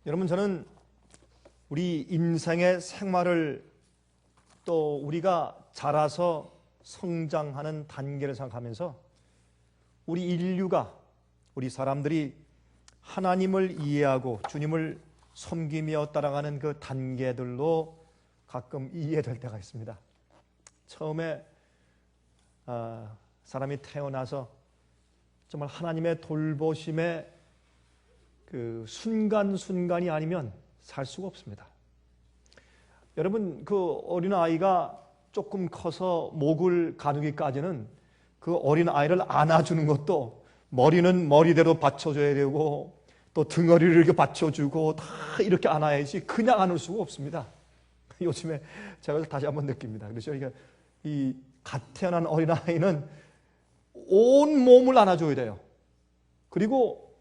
여러분, 저는 우리 인생의 생활을 또 우리가 자라서 성장하는 단계를 생각하면서 우리 인류가, 우리 사람들이 하나님을 이해하고 주님을 섬기며 따라가는 그 단계들로 가끔 이해될 때가 있습니다. 처음에 사람이 태어나서 정말 하나님의 돌보심에 그 순간순간이 아니면 살 수가 없습니다. 여러분, 그 어린아이가 조금 커서 목을 가누기까지는 그 어린아이를 안아주는 것도 머리는 머리대로 받쳐줘야 되고 또 등어리를 이렇게 받쳐주고 다 이렇게 안아야지 그냥 안을 수가 없습니다. 요즘에 제가 다시 한번 느낍니다. 그렇죠? 그러니까 이 갓 태어난 어린아이는 온 몸을 안아줘야 돼요. 그리고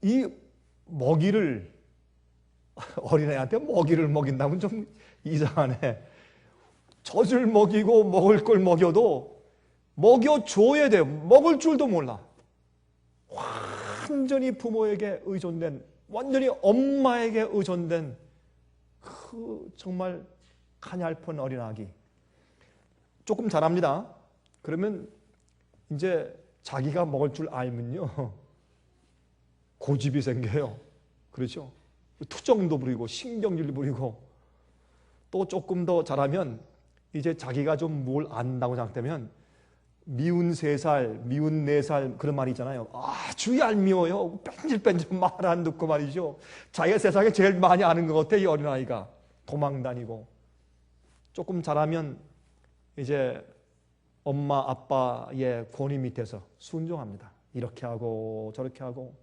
이 먹이를 어린애한테 먹이를 먹인다면 좀 이상하네. 젖을 먹이고 먹을 걸 먹여도 먹여줘야 돼요. 먹을 줄도 몰라. 완전히 부모에게 의존된, 완전히 엄마에게 의존된 그 정말 가냘픈 어린아기. 조금 자랍니다. 그러면 이제 자기가 먹을 줄 알면요, 고집이 생겨요. 그렇죠? 투정도 부리고 신경질도 부리고, 또 조금 더 자라면 이제 자기가 좀 뭘 안다고 생각되면 미운 3살, 미운 4살 그런 말이 있잖아요. 아주 얄미워요. 뺀질뺀질 말 안 듣고 말이죠. 자기가 세상에 제일 많이 아는 것 같아, 이 어린아이가. 도망다니고. 조금 자라면 이제 엄마 아빠의 권위 밑에서 순종합니다. 이렇게 하고 저렇게 하고,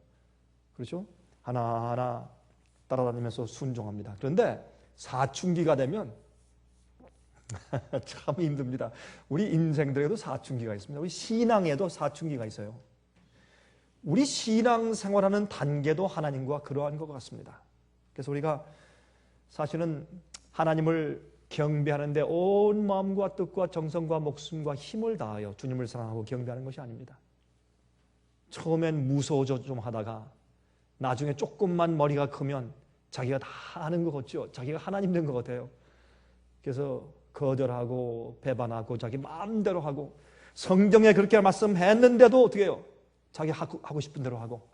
그렇죠? 하나하나 따라다니면서 순종합니다. 그런데 사춘기가 되면 참 힘듭니다. 우리 인생들에도 사춘기가 있습니다. 우리 신앙에도 사춘기가 있어요. 우리 신앙 생활하는 단계도 하나님과 그러한 것 같습니다. 그래서 우리가 사실은 하나님을 경배하는데 온 마음과 뜻과 정성과 목숨과 힘을 다하여 주님을 사랑하고 경배하는 것이 아닙니다. 처음엔 무서워져 좀 하다가 나중에 조금만 머리가 크면 자기가 다 아는 것 같죠. 자기가 하나님 된 것 같아요. 그래서 거절하고 배반하고 자기 마음대로 하고, 성경에 그렇게 말씀했는데도 어떻게 해요? 자기 하고 싶은 대로 하고.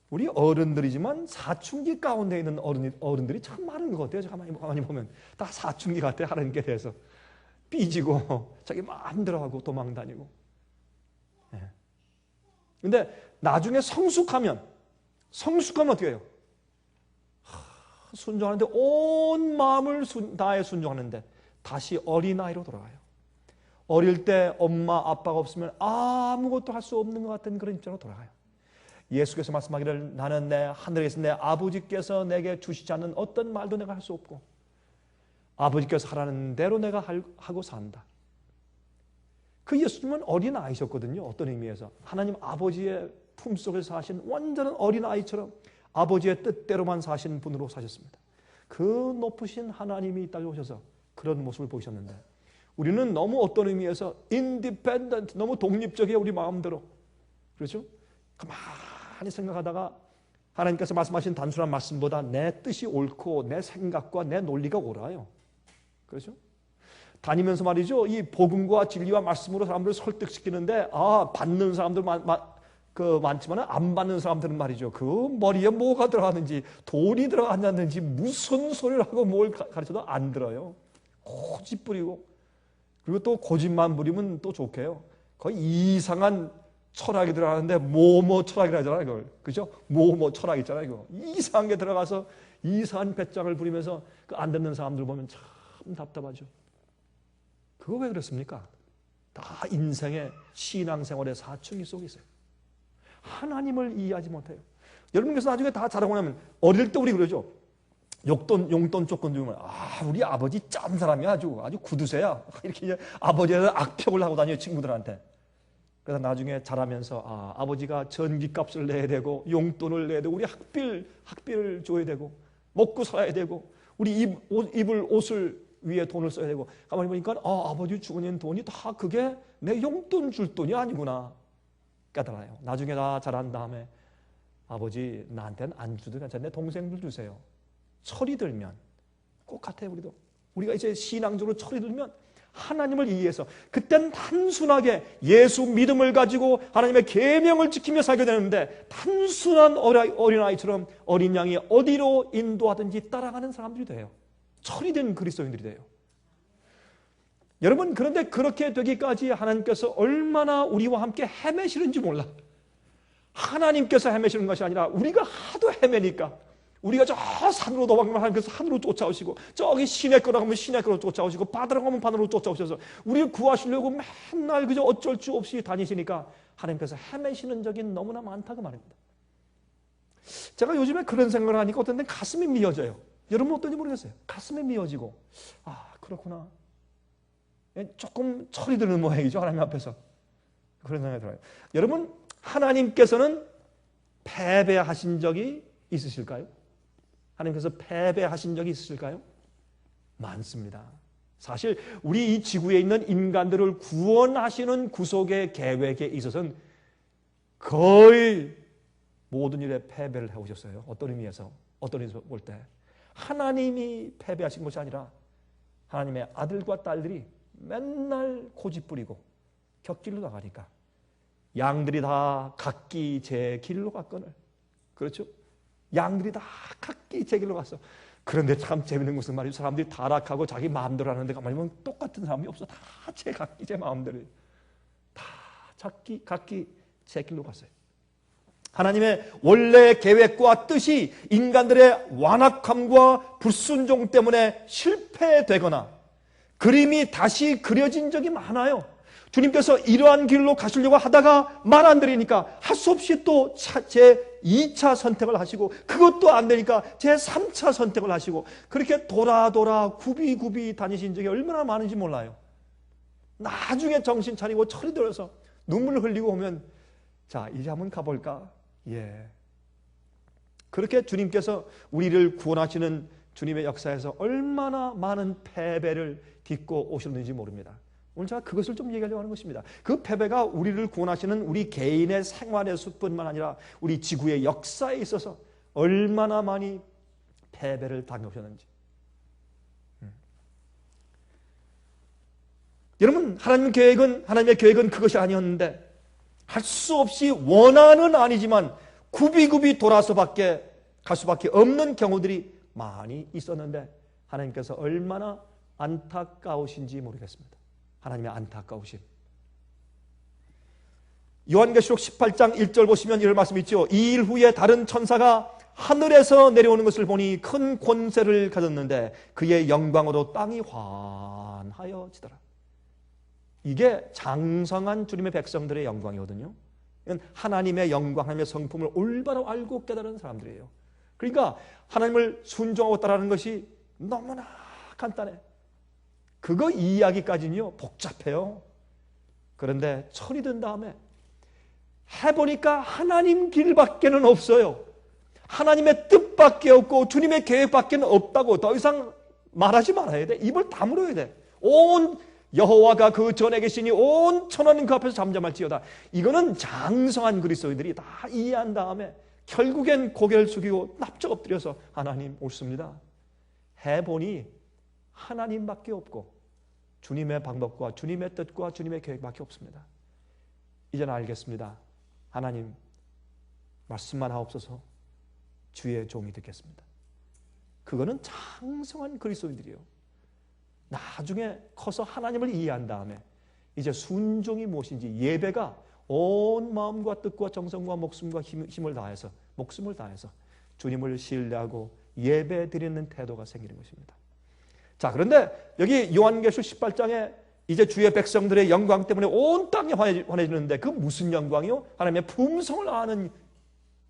우리 어른들이지만 사춘기 가운데 있는 어른들이 참 많은 것 같아요. 가만히 보면 다 사춘기 같아요. 하나님께 대해서 삐지고 자기 마음대로 하고 도망다니고. 근데 나중에 성숙하면 어떻게 해요? 순종하는데 온 마음을 다해 순종하는데 다시 어린아이로 돌아가요. 어릴 때 엄마 아빠가 없으면 아무것도 할 수 없는 것 같은 그런 입장으로 돌아가요. 예수께서 말씀하기를 나는 내 하늘에 계신 내 아버지께서 내게 주시지 않는 어떤 말도 내가 할 수 없고 아버지께서 하라는 대로 내가 하고 산다. 그 예수님은 어린아이셨거든요. 어떤 의미에서 하나님 아버지의 품속에서 사신 완전한 어린아이처럼 아버지의 뜻대로만 사신 분으로 사셨습니다. 그 높으신 하나님이 이 땅에 오셔서 그런 모습을 보이셨는데 우리는 너무 어떤 의미에서 independent, 너무 독립적이에요. 우리 마음대로. 그렇죠? 가만히 생각하다가 하나님께서 말씀하신 단순한 말씀보다 내 뜻이 옳고 내 생각과 내 논리가 옳아요. 그렇죠? 다니면서 말이죠, 이 복음과 진리와 말씀으로 사람들을 설득시키는데 받는 사람들 많지만 안 받는 사람들은 말이죠, 그 머리에 뭐가 들어가는지, 돈이 들어갔는지 무슨 소리를 하고 뭘 가르쳐도 안 들어요. 고집 부리고, 그리고 또 고집만 부리면 또 좋게요, 거의 이상한 철학이 들어가는데 뭐뭐 철학이라 하잖아요. 그걸. 그죠? 뭐뭐 철학 있잖아요. 이거. 이상한 게 들어가서 이상한 배짱을 부리면서 그 안 듣는 사람들 보면 참 답답하죠. 그거 왜 그렇습니까? 다 인생의 신앙생활의 사춘기 속에 있어요. 하나님을 이해하지 못해요. 여러분께서 나중에 다 자라고 나면 어릴 때 우리 그러죠. 용돈 조건 주면 우리 아버지 짠 사람이야. 아주 구두쇠야. 이렇게 이제 아버지는 악평을 하고 다녀요. 친구들한테. 그래서 나중에 자라면서 아버지가 전기값을 내야 되고 용돈을 내야 되고 우리 학비를 줘야 되고 먹고 살아야 되고 우리 입을 옷을 위에 돈을 써야 되고, 가만히 보니까 아버지 주고 낸 돈이 다 그게 내 용돈 줄 돈이 아니구나. 깨달아요. 나중에 다 자란 다음에 아버지 나한테는 안 주도 괜찮은데 동생들 주세요. 철이 들면 꼭 같아요. 우리가 이제 신앙적으로 철이 들면 하나님을 이해해서 그때는 단순하게 예수 믿음을 가지고 하나님의 계명을 지키며 살게 되는데 단순한 어린아이처럼 어린 양이 어디로 인도하든지 따라가는 사람들이 돼요. 철이 된 그리스도인들이 돼요. 여러분, 그런데 그렇게 되기까지 하나님께서 얼마나 우리와 함께 헤매시는지 몰라. 하나님께서 헤매시는 것이 아니라 우리가 하도 헤매니까 우리가 저 산으로 도망가면 하나님께서 산으로 쫓아오시고 저기 시내가로 가면 시내가로 쫓아오시고 바다로 가면 바다로 쫓아오셔서 우리를 구하시려고 맨날 그저 어쩔 수 없이 다니시니까 하나님께서 헤매시는 적이 너무나 많다고 말입니다. 제가 요즘에 그런 생각을 하니까 어떤 때는 가슴이 미어져요. 여러분 어떤지 모르겠어요. 가슴이 미어지고 그렇구나. 조금 철이 드는 모양이죠. 하나님 앞에서. 그런 생각이 들어요. 여러분, 하나님께서는 패배하신 적이 있으실까요? 하나님께서 패배하신 적이 있으실까요? 많습니다. 사실 우리 이 지구에 있는 인간들을 구원하시는 구속의 계획에 있어서는 거의 모든 일에 패배를 해오셨어요. 어떤 의미에서 볼 때 하나님이 패배하신 것이 아니라 하나님의 아들과 딸들이 맨날 고집부리고 곁길로 나가니까 양들이 다 각기 제 길로 갔거늘. 그렇죠? 양들이 다 각기 제 길로 갔어. 그런데 참 재밌는 것은 말이죠. 사람들이 타락하고 자기 마음대로 하는데 가만히 보면 똑같은 사람이 없어. 다 각기 제 마음대로 다 각기 제 길로 갔어요. 하나님의 원래 계획과 뜻이 인간들의 완악함과 불순종 때문에 실패되거나 그림이 다시 그려진 적이 많아요. 주님께서 이러한 길로 가시려고 하다가 말 안 들으니까 할 수 없이 또 제 2차 선택을 하시고 그것도 안 되니까 제 3차 선택을 하시고 그렇게 돌아 굽이 다니신 적이 얼마나 많은지 몰라요. 나중에 정신 차리고 철이 들어서 눈물을 흘리고 오면 자, 이제 한번 가볼까? 그렇게 주님께서 우리를 구원하시는 주님의 역사에서 얼마나 많은 패배를 딛고 오셨는지 모릅니다. 오늘 제가 그것을 좀 얘기하려고 하는 것입니다. 그 패배가 우리를 구원하시는 우리 개인의 생활에서뿐만 아니라 우리 지구의 역사에 있어서 얼마나 많이 패배를 당하셨는지. 여러분, 하나님의 계획은 그것이 아니었는데 할 수 없이 원한은 아니지만 굽이 돌아서 갈 수밖에 없는 경우들이 많이 있었는데 하나님께서 얼마나 안타까우신지 모르겠습니다. 하나님의 안타까우심. 요한계시록 18장 1절 보시면 이런 말씀이 있죠. 이 일 후에 다른 천사가 하늘에서 내려오는 것을 보니 큰 권세를 가졌는데 그의 영광으로 땅이 환하여지더라. 이게 장성한 주님의 백성들의 영광이거든요. 하나님의 영광, 하나님의 성품을 올바로 알고 깨달은 사람들이에요. 그러니까 하나님을 순종하고 따르는 것이 너무나 간단해. 그거 이해하기까지는요 복잡해요. 그런데 철이 든 다음에 해보니까 하나님 길밖에는 없어요. 하나님의 뜻밖에 없고 주님의 계획밖에 없다고 더 이상 말하지 말아야 돼. 입을 다물어야 돼. 온 여호와가 그 전에 계시니 온 천하는 그 앞에서 잠잠할지어다. 이거는 장성한 그리스도인들이 다 이해한 다음에 결국엔 고개를 숙이고 납작 엎드려서 하나님 옳습니다. 해보니 하나님밖에 없고 주님의 방법과 주님의 뜻과 주님의 계획밖에 없습니다. 이제는 알겠습니다. 하나님 말씀만 하옵소서. 주의 종이 듣겠습니다. 그거는 장성한 그리스도인들이에요. 나중에 커서 하나님을 이해한 다음에 이제 순종이 무엇인지 예배가 온 마음과 뜻과 정성과 목숨과 힘을 다해서 목숨을 다해서 주님을 신뢰하고 예배 드리는 태도가 생기는 것입니다. 자, 그런데 여기 요한계시록 18장에 이제 주의 백성들의 영광 때문에 온 땅이 환해지는데 그 무슨 영광이요? 하나님의 품성을 아는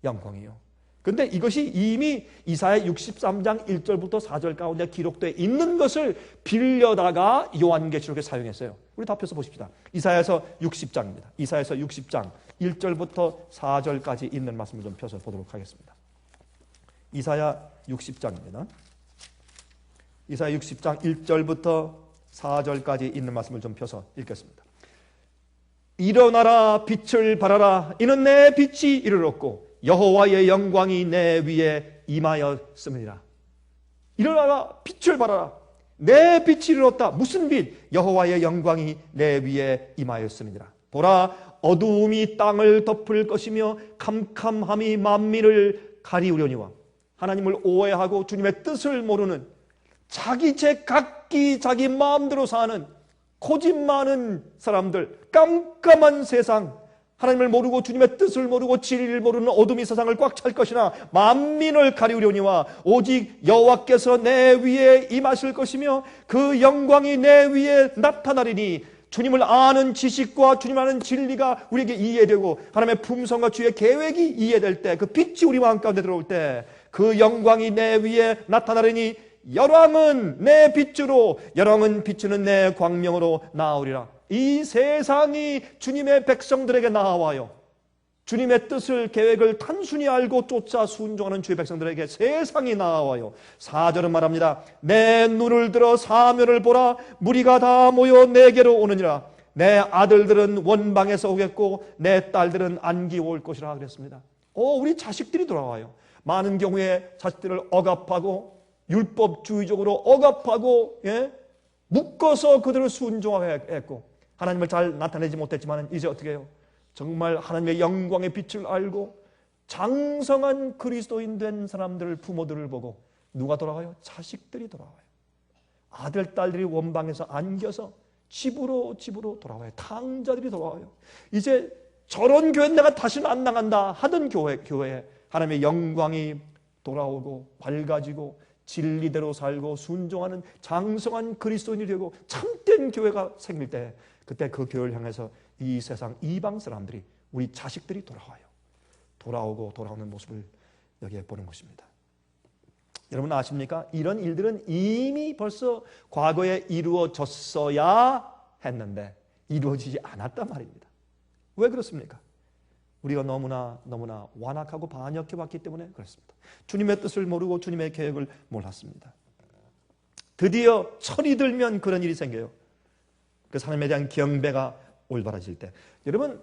영광이요. 그런데 이것이 이미 이사야 63장 1절부터 4절 가운데 기록되어 있는 것을 빌려다가 요한계시록에 사용했어요. 우리 다 펴서 보십시다. 이사야서 60장입니다. 이사야서 60장 1절부터 4절까지 있는 말씀을 좀 펴서 보도록 하겠습니다. 이사야 60장입니다. 이사야 60장 1절부터 4절까지 있는 말씀을 좀 펴서 읽겠습니다. 일어나라 빛을 발하라 이는 내 빛이 이르렀고 여호와의 영광이 내 위에 임하였음이니라. 일어나라 빛을 발하라. 내 빛이 이르렀다. 무슨 빛? 여호와의 영광이 내 위에 임하였음이니라. 보라 어두움이 땅을 덮을 것이며 캄캄함이 만민을 가리우려니와. 하나님을 오해하고 주님의 뜻을 모르는 자기 각기 자기 마음대로 사는 고집 많은 사람들, 깜깜한 세상, 하나님을 모르고 주님의 뜻을 모르고 진리를 모르는 어둠이 세상을 꽉 찰 것이나 만민을 가리우려니와 오직 여호와께서 내 위에 임하실 것이며 그 영광이 내 위에 나타나리니. 주님을 아는 지식과 주님 아는 진리가 우리에게 이해되고 하나님의 품성과 주의 계획이 이해될 때, 그 빛이 우리 마음 가운데 들어올 때 그 영광이 내 위에 나타나리니 열왕은 내 빛으로 열왕은 비추는 내 광명으로 나오리라. 이 세상이 주님의 백성들에게 나와요. 주님의 뜻을 계획을 단순히 알고 쫓아 순종하는 주의 백성들에게 세상이 나와요. 4절은 말합니다. 내 눈을 들어 사면을 보라. 무리가 다 모여 내게로 오느니라. 내 아들들은 원방에서 오겠고 내 딸들은 안기 올 것이라 그랬습니다. 우리 자식들이 돌아와요. 많은 경우에 자식들을 억압하고 율법주의적으로 억압하고 묶어서 그들을 순종하게 했고 하나님을 잘 나타내지 못했지만 이제 어떻게 해요? 정말 하나님의 영광의 빛을 알고 장성한 그리스도인 된 사람들, 부모들을 보고 누가 돌아와요? 자식들이 돌아와요. 아들, 딸들이 원방에서 안겨서 집으로 돌아와요. 탕자들이 돌아와요. 이제 저런 교회 내가 다시는 안 나간다 하던 교회에 하나님의 영광이 돌아오고 밝아지고 진리대로 살고 순종하는 장성한 그리스도인이 되고 참된 교회가 생길 때, 그때 그 교회를 향해서 이 세상 이방 사람들이, 우리 자식들이 돌아와요. 돌아오고 돌아오는 모습을 여기에 보는 것입니다. 여러분 아십니까? 이런 일들은 이미 벌써 과거에 이루어졌어야 했는데 이루어지지 않았단 말입니다. 왜 그렇습니까? 우리가 너무나 완악하고 반역해 왔기 때문에 그렇습니다. 주님의 뜻을 모르고 주님의 계획을 몰랐습니다. 드디어 철이 들면 그런 일이 생겨요. 그 하나님에 대한 경배가 올바라질 때. 여러분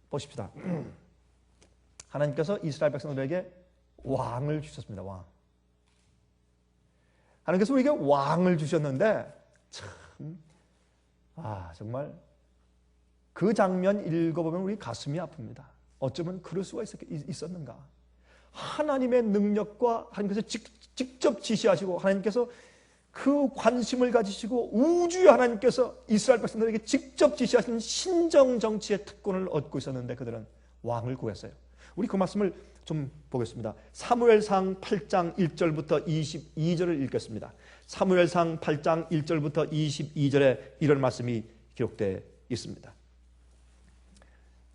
보십시다. 하나님께서 이스라엘 백성들에게 왕을 주셨습니다. 왕. 하나님께서 우리에게 왕을 주셨는데 참 정말 그 장면 읽어보면 우리 가슴이 아픕니다. 어쩌면 그럴 수가 있었는가. 하나님의 능력과 하나님께서 직접 지시하시고 하나님께서 그 관심을 가지시고 우주의 하나님께서 이스라엘 백성들에게 직접 지시하신 신정 정치의 특권을 얻고 있었는데 그들은 왕을 구했어요. 우리 그 말씀을 좀 보겠습니다. 사무엘상 8장 1절부터 22절을 읽겠습니다. 사무엘상 8장 1절부터 22절에 이런 말씀이 기록되어 있습니다.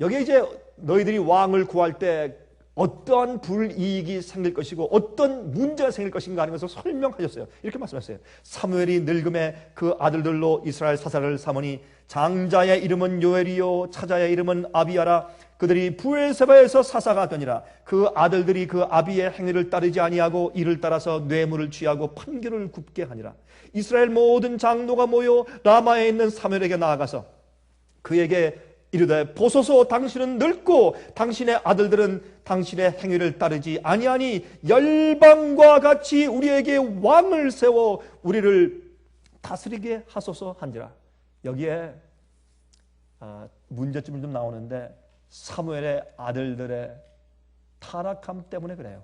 여기에 이제 너희들이 왕을 구할 때 어떠한 불이익이 생길 것이고 어떤 문제가 생길 것인가 하는 것을 설명하셨어요. 이렇게 말씀하셨어요. 사무엘이 늙음에 그 아들들로 이스라엘 사사를 삼으니 장자의 이름은 요엘이요 차자의 이름은 아비야라. 그들이 부엘세바에서 사사가 되니라. 그 아들들이 그 아비의 행위를 따르지 아니하고 이를 따라서 뇌물을 취하고 판결을 굽게 하니라. 이스라엘 모든 장로가 모여 라마에 있는 사무엘에게 나아가서 그에게 이르되 보소서 당신은 늙고 당신의 아들들은 당신의 행위를 따르지 아니하니 열방과 같이 우리에게 왕을 세워 우리를 다스리게 하소서 한지라. 여기에 문제점이 좀 나오는데 사무엘의 아들들의 타락함 때문에 그래요.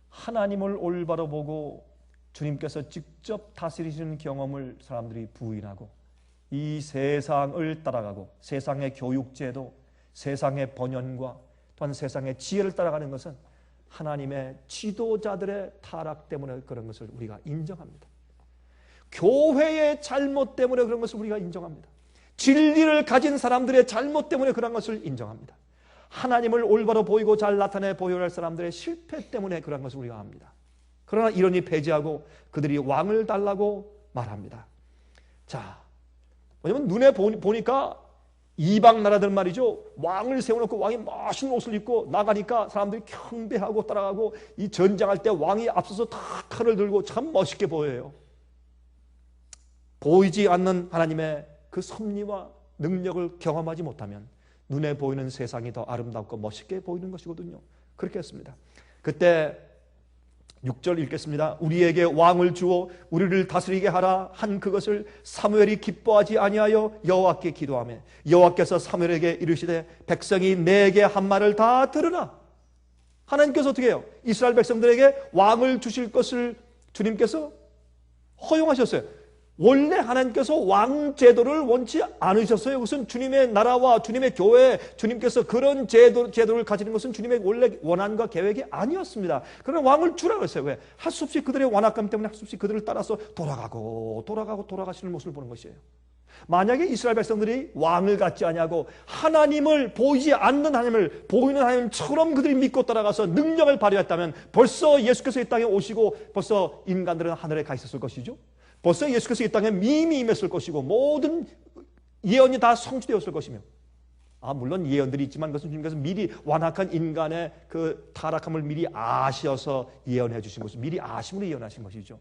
하나님을 올바로 보고 주님께서 직접 다스리시는 경험을 사람들이 부인하고 이 세상을 따라가고 세상의 교육제도, 세상의 번연과 또한 세상의 지혜를 따라가는 것은 하나님의 지도자들의 타락 때문에 그런 것을 우리가 인정합니다. 교회의 잘못 때문에 그런 것을 우리가 인정합니다. 진리를 가진 사람들의 잘못 때문에 그런 것을 인정합니다. 하나님을 올바로 보이고 잘 나타내 보여야 할 사람들의 실패 때문에 그런 것을 우리가 합니다. 그러나 이론이 폐지하고 그들이 왕을 달라고 말합니다. 자, 왜냐면 눈에 보니까 이방 나라들 말이죠. 왕을 세워놓고 왕이 멋있는 옷을 입고 나가니까 사람들이 경배하고 따라가고 이 전쟁할 때 왕이 앞서서 다 칼을 들고 참 멋있게 보여요. 보이지 않는 하나님의 그 섭리와 능력을 경험하지 못하면 눈에 보이는 세상이 더 아름답고 멋있게 보이는 것이거든요. 그렇게 했습니다. 그때 6절 읽겠습니다. 우리에게 왕을 주어 우리를 다스리게 하라 한 그것을 사무엘이 기뻐하지 아니하여 여호와께 기도하며 여호와께서 사무엘에게 이르시되 백성이 내게 한 말을 다 들으라. 하나님께서 어떻게 해요? 이스라엘 백성들에게 왕을 주실 것을 주님께서 허용하셨어요. 원래 하나님께서 왕 제도를 원치 않으셨어요. 그것은 주님의 나라와 주님의 교회, 주님께서 그런 제도를 가지는 것은 주님의 원래 원한과 계획이 아니었습니다. 그러나 왕을 주라고 했어요. 왜? 할 수 없이 그들의 완악감 때문에 할 수 없이 그들을 따라서 돌아가시는 모습을 보는 것이에요. 만약에 이스라엘 백성들이 왕을 갖지 아니하고 하나님을 보이지 않는 하나님을 보이는 하나님처럼 그들이 믿고 따라가서 능력을 발휘했다면 벌써 예수께서 이 땅에 오시고 벌써 인간들은 하늘에 가 있었을 것이죠. 벌써 예수께서 이 땅에 이미 임했을 것이고 모든 예언이 다 성취되었을 것이며 물론 예언들이 있지만 그것은 주님께서 미리 완악한 인간의 그 타락함을 미리 아셔서 예언해 주신 것을 미리 아심으로 예언하신 것이죠.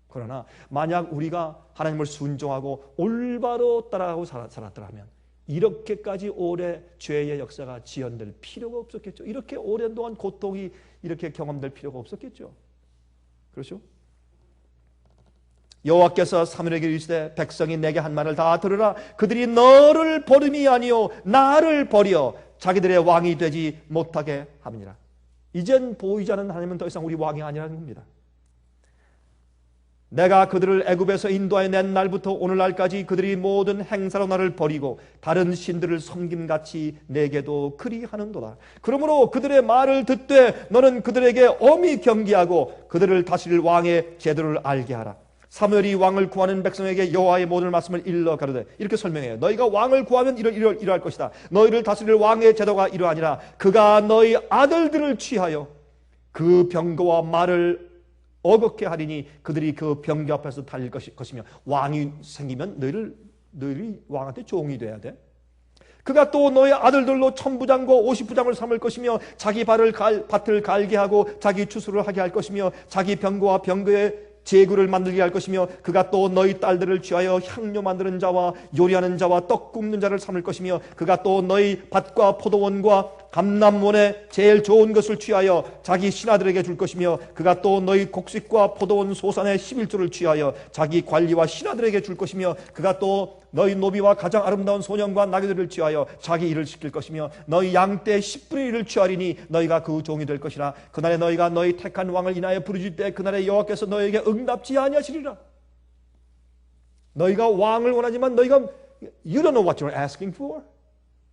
그러나 만약 우리가 하나님을 순종하고 올바로 따라가고 살았더라면 이렇게까지 오래 죄의 역사가 지연될 필요가 없었겠죠. 이렇게 오랜 동안 고통이 이렇게 경험될 필요가 없었겠죠. 그렇죠? 여호와께서 사무엘에게 이르시되 백성이 내게 한 말을 다 들으라. 그들이 너를 버림이 아니요 나를 버려 자기들의 왕이 되지 못하게 함이니라. 이젠 보이지 않는 하나님은 더 이상 우리 왕이 아니라는 겁니다. 내가 그들을 애굽에서 인도하여 낸 날부터 오늘날까지 그들이 모든 행사로 나를 버리고 다른 신들을 섬김같이 내게도 그리하는도다. 그러므로 그들의 말을 듣되 너는 그들에게 엄히 경계하고 그들을 다스릴 왕의 제도를 알게 하라. 사무엘이 왕을 구하는 백성에게 여호와의 모든 말씀을 일러 가르되 이렇게 설명해요. 너희가 왕을 구하면 이러할 것이다. 너희를 다스릴 왕의 제도가 이러하니라. 그가 너희 아들들을 취하여 그 병거와 말을 어겁게 하리니 그들이 그 병거 앞에서 달릴 것이며 왕이 생기면 너희들이 왕한테 종이 돼야 돼. 그가 또 너희 아들들로 1000부장과 50부장을 삼을 것이며 자기 밭을 갈게 하고 자기 추수를 하게 할 것이며 자기 병거와 병거의 제구를 만들게 할 것이며 그가 또 너희 딸들을 취하여 향료 만드는 자와 요리하는 자와 떡 굽는 자를 삼을 것이며 그가 또 너희 밭과 포도원과 감람원에 제일 좋은 것을 취하여 자기 신하들에게 줄 것이며 그가 또 너희 곡식과 포도원 소산의 11조를 취하여 자기 관리와 신하들에게 줄 것이며 그가 또 너희 노비와 가장 아름다운 소년과 나귀들을 취하여 자기 일을 시킬 것이며 너희 양떼 10분의 1을 취하리니 너희가 그 종이 될 것이라. 그날에 너희가 너희 택한 왕을 인하여 부르실 때 그날에 여호와께서 너희에게 응답지 아니하시리라. 너희가 왕을 원하지만 너희가 You don't know what you're asking for.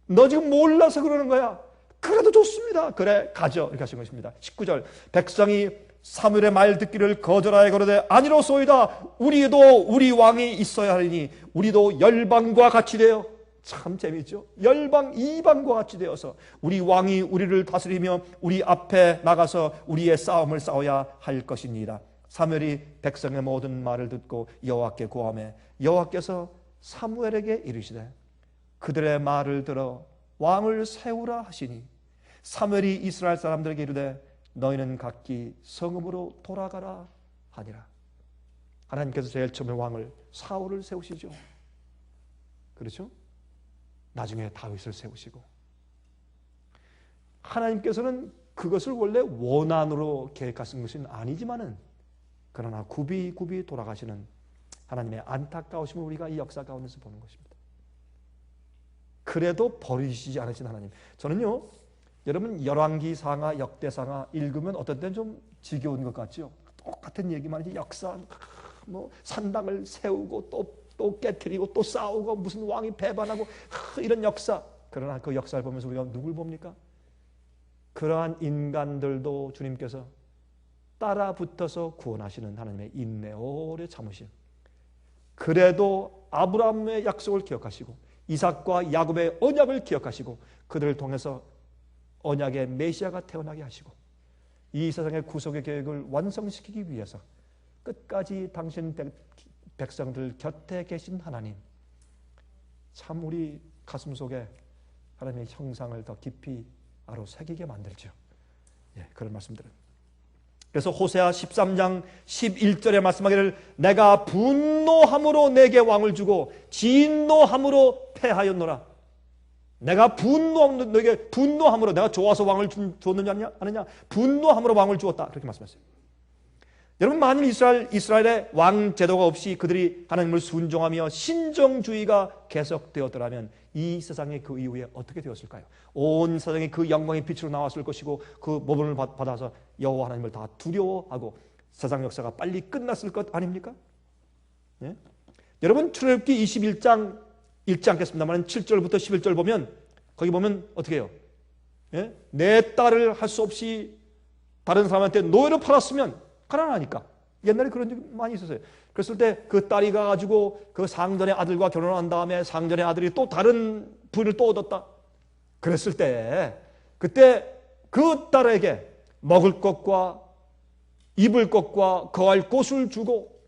너 지금 몰라서 그러는 거야. 그래도 좋습니다. 그래 가져 이렇게 하신 것입니다. 19절 백성이 사무엘의 말 듣기를 거절하여 가로되 아니로소이다. 우리도 우리 왕이 있어야 하리니 우리도 열방과 같이 되어 참 재미있죠. 열방 이방과 같이 되어서 우리 왕이 우리를 다스리며 우리 앞에 나가서 우리의 싸움을 싸워야 할 것입니다. 사무엘이 백성의 모든 말을 듣고 여호와께 구하매 여호와께서 사무엘에게 이르시되 그들의 말을 들어 왕을 세우라 하시니 사무엘이 이스라엘 사람들에게 이르되 너희는 각기 성읍으로 돌아가라 하니라. 하나님께서 제일 처음에 왕을 사울을 세우시죠. 그렇죠? 나중에 다윗을 세우시고 하나님께서는 그것을 원래 원한으로 계획하신 것은 아니지만은 그러나 굽이 돌아가시는 하나님의 안타까우심을 우리가 이 역사 가운데서 보는 것입니다. 그래도 버리시지 않으신 하나님. 저는요 여러분 열왕기상하 역대상하 읽으면 어떤 때는 좀 지겨운 것 같죠. 똑같은 얘기만 하지 역사 뭐 산당을 세우고 또 깨트리고 또 싸우고 무슨 왕이 배반하고 이런 역사. 그러나 그 역사를 보면서 우리가 누굴 봅니까? 그러한 인간들도 주님께서 따라 붙어서 구원하시는 하나님의 인내 오래 참으심. 그래도 아브라함의 약속을 기억하시고 이삭과 야곱의 언약을 기억하시고 그들을 통해서 언약의 메시아가 태어나게 하시고 이 세상의 구속의 계획을 완성시키기 위해서 끝까지 당신 백성들 곁에 계신 하나님, 참 우리 가슴 속에 하나님의 형상을 더 깊이 새기게 만들죠. 그런 말씀들은 그래서 호세아 13장 11절에 말씀하기를 내가 분노함으로 내게 왕을 주고 진노함으로 패하였노라. 내가 분노함으로 내가 좋아서 왕을 줬느냐 아느냐, 분노함으로 왕을 주었다, 그렇게 말씀했어요. 여러분, 만일 이스라엘의 왕 제도가 없이 그들이 하나님을 순종하며 신정주의가 계속되었더라면 이 세상에 그 이후에 어떻게 되었을까요? 온 세상에 그 영광의 빛으로 나왔을 것이고 그 모범을 받아서 여호와 하나님을 다 두려워하고 세상 역사가 빨리 끝났을 것 아닙니까? 예? 여러분, 출애굽기 21장 읽지 않겠습니다만 7절부터 11절 보면, 거기 보면 어떻게 해요? 예? 내 딸을 할 수 없이 다른 사람한테 노예로 팔았으면 가난하니까. 옛날에 그런 적이 많이 있었어요. 그랬을 때 그 딸이 가가지고 그 상전의 아들과 결혼한 다음에 상전의 아들이 또 다른 부인을 또 얻었다. 그랬을 때 그때 그 딸에게 먹을 것과 입을 것과 거할 곳을 주고,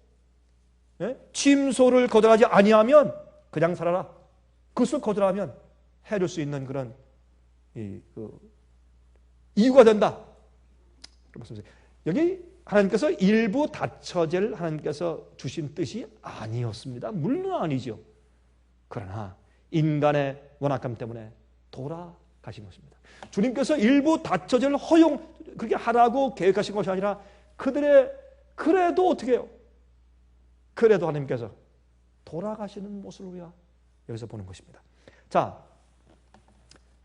예? 침소를 거절하지 아니하면 그냥 살아라. 그것을 거절하면 해줄 수 있는 그런 이유가 된다. 여기 하나님께서 일부 다처제를 하나님께서 주신 뜻이 아니었습니다. 물론 아니죠. 그러나 인간의 원악함 때문에 돌아가신 것입니다. 주님께서 일부 다처제를 그렇게 하라고 계획하신 것이 아니라 그래도 어떻게 해요? 그래도 하나님께서 돌아가시는 모습을 우리가 여기서 보는 것입니다. 자,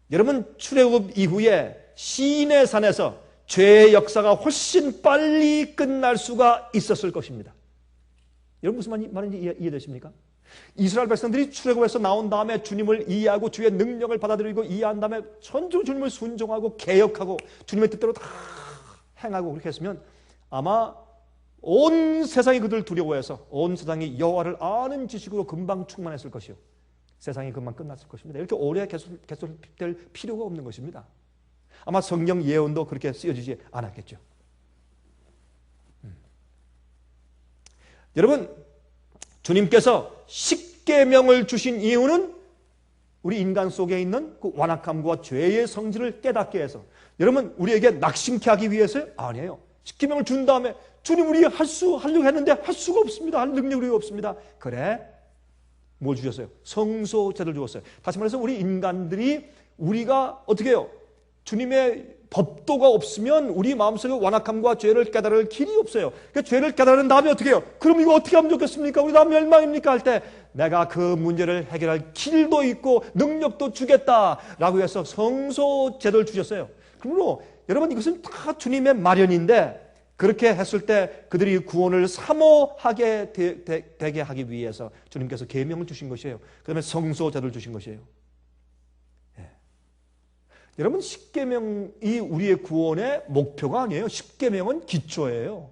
여러분, 출애굽 이후에 시인의 산에서 죄의 역사가 훨씬 빨리 끝날 수가 있었을 것입니다. 여러분, 무슨 말인지 이해되십니까? 이스라엘 백성들이 출애굽에서 나온 다음에 주님을 이해하고 주의 능력을 받아들이고 이해한 다음에 전적으로 주님을 순종하고 개혁하고 주님의 뜻대로 다 행하고 그렇게 했으면 아마 온 세상이 그들을 두려워해서 온 세상이 여호와를 아는 지식으로 금방 충만했을 것이요, 세상이 금방 끝났을 것입니다. 이렇게 오래 계속될 필요가 없는 것입니다. 아마 성경 예언도 그렇게 쓰여지지 않았겠죠. 여러분, 주님께서 십계명을 주신 이유는 우리 인간 속에 있는 그 완악함과 죄의 성질을 깨닫게 해서, 여러분, 우리에게 낙심케 하기 위해서 아니에요. 십계명을 준 다음에 주님, 우리 하려고 했는데 할 수가 없습니다. 할 능력이 없습니다. 그래, 뭘 주셨어요? 성소제를 주었어요. 다시 말해서 우리 인간들이, 우리가 어떻게 해요? 주님의 법도가 없으면 우리 마음속에 완악함과 죄를 깨달을 길이 없어요. 그러니까 죄를 깨달은 다음에 어떻게 해요? 그럼 이거 어떻게 하면 좋겠습니까? 우리 다 멸망입니까? 할 때 내가 그 문제를 해결할 길도 있고 능력도 주겠다라고 해서 성소제를 주셨어요. 그러므로 여러분, 이것은 다 주님의 마련인데, 그렇게 했을 때 그들이 구원을 사모하게 되게 하기 위해서 주님께서 계명을 주신 것이에요. 그 다음에 성소제를 주신 것이에요. 여러분, 십계명이 우리의 구원의 목표가 아니에요. 십계명은 기초예요.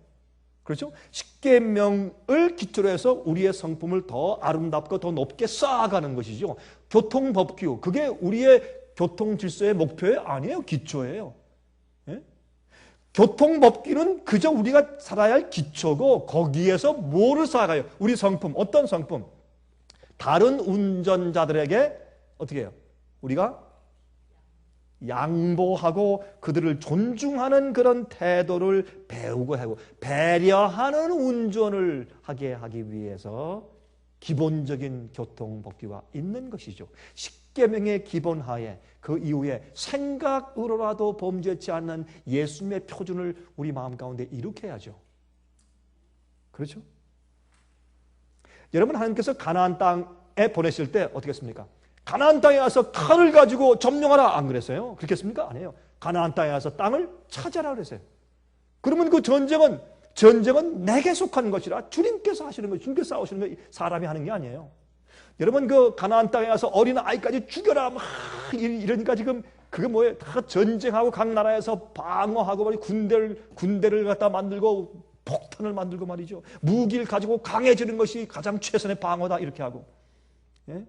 그렇죠? 십계명을 기초로 해서 우리의 성품을 더 아름답고 더 높게 쌓아가는 것이죠. 교통법규, 그게 우리의 교통 질서의 목표에 아니에요. 기초예요. 예? 교통법규는 그저 우리가 살아야 할 기초고, 거기에서 뭐를 쌓아가요? 우리 성품, 어떤 성품? 다른 운전자들에게 어떻게 해요? 우리가 양보하고 그들을 존중하는 그런 태도를 배우고 하고 배려하는 운전을 하게 하기 위해서 기본적인 교통법규가 있는 것이죠. 십계명의 기본하에 그 이후에 생각으로라도 범죄치 않는 예수님의 표준을 우리 마음 가운데 일으켜야죠. 그렇죠? 여러분, 하나님께서 가나안 땅에 보내실 때 어떻게 했습니까? 가나안 땅에 와서 칼을 가지고 점령하라, 안 그랬어요? 그렇겠습니까? 아니에요. 가나안 땅에 와서 땅을 차지하라 그랬어요. 그러면 그 전쟁은 내게 속한 것이라 주님께서 하시는 것, 주님께서 싸우시는 것, 사람이 하는 게 아니에요. 여러분, 그 가나안 땅에 와서 어린 아이까지 죽여라 막 이러니까 지금 그게 뭐예요? 다 전쟁하고 각 나라에서 방어하고 말이 군대를 갖다 만들고 폭탄을 만들고 말이죠. 무기를 가지고 강해지는 것이 가장 최선의 방어다, 이렇게 하고. 예?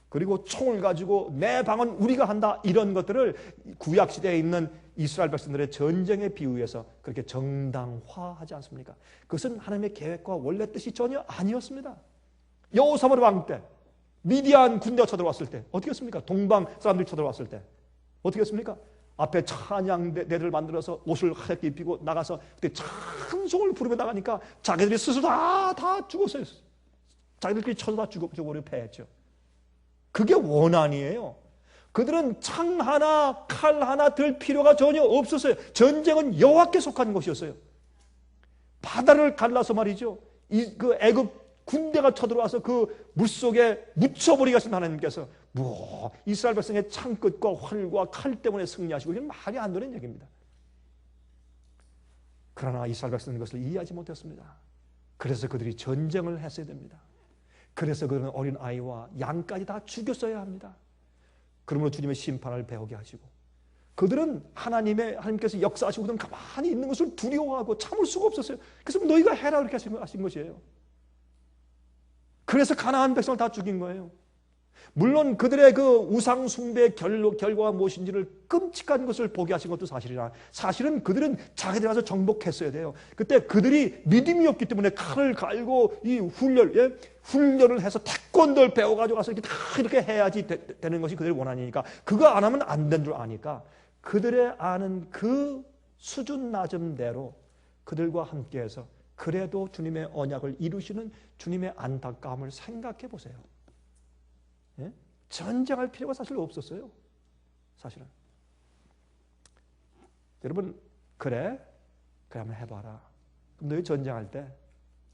그리고 총을 가지고 내 방은 우리가 한다, 이런 것들을 구약시대에 있는 이스라엘 백성들의 전쟁에 비유해서 그렇게 정당화하지 않습니까? 그것은 하나님의 계획과 원래 뜻이 전혀 아니었습니다. 여호사밧 왕 때 미디안 군대가 쳐들어왔을 때 어떻게 했습니까? 동방 사람들이 쳐들어왔을 때 어떻게 했습니까? 앞에 찬양대를 만들어서 옷을 하얗게 입히고 나가서 그때 찬송을 부르며 나가니까 자기들이 스스로 다 죽었어요. 자기들끼리 쳐서 다 죽어버리고 패했죠. 그게 원한이에요. 그들은 창 하나, 칼 하나 들 필요가 전혀 없었어요. 전쟁은 여호와께 속한 것이었어요. 바다를 갈라서 말이죠. 그 애굽 군대가 쳐들어와서 그 물속에 묻혀버리게 하신 하나님께서 이스라엘 백성의 창끝과 활과 칼 때문에 승리하시고 이건 말이 안 되는 얘기입니다. 그러나 이스라엘 백성은 이것을 이해하지 못했습니다. 그래서 그들이 전쟁을 했어야 됩니다. 그래서 그들은 어린 아이와 양까지 다 죽였어야 합니다. 그러므로 주님의 심판을 배우게 하시고 그들은 하나님께서 역사하시고 그들은 가만히 있는 것을 두려워하고 참을 수가 없었어요. 그래서 너희가 해라 그렇게 하신 것이에요. 그래서 가나안 백성을 다 죽인 거예요. 물론 그들의 그 우상 숭배의 결과가 무엇인지를 끔찍한 것을 보게 하신 것도 사실이나 사실은 그들은 자기들 가서 정복했어야 돼요. 그때 그들이 믿음이 없기 때문에 칼을 갈고 이 훈련을 해서 태권도를 배워가지고 가서 이렇게 해야지 되는 것이 그들의 원한이니까 그거 안 하면 안 된 줄 아니까 그들의 아는 그 수준 낮은 대로 그들과 함께해서 그래도 주님의 언약을 이루시는 주님의 안타까움을 생각해 보세요. 예? 전쟁할 필요가 사실 없었어요. 사실은. 여러분 그래 한번 해봐라. 그럼 너희 전쟁할 때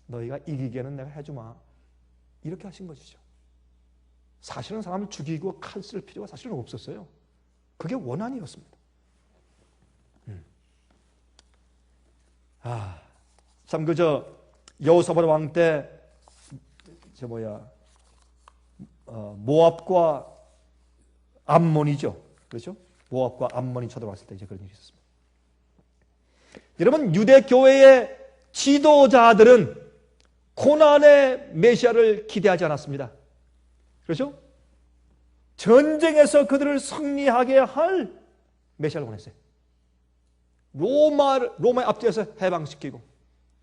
너희가 이기게는 내가 해주마. 이렇게 하신 것이죠. 사실은 사람을 죽이고 칼 쓸 필요가 사실은 없었어요. 그게 원한이었습니다. 참 그저 여호사밧 왕 때 모압과 암몬이죠. 그렇죠? 모압과 암몬이 쳐들어왔을 때 이제 그런 일이 있었습니다. 여러분 유대 교회의 지도자들은 고난의 메시아를 기대하지 않았습니다. 그렇죠? 전쟁에서 그들을 승리하게 할 메시아를 원했어요. 로마의 앞뒤에서 해방시키고,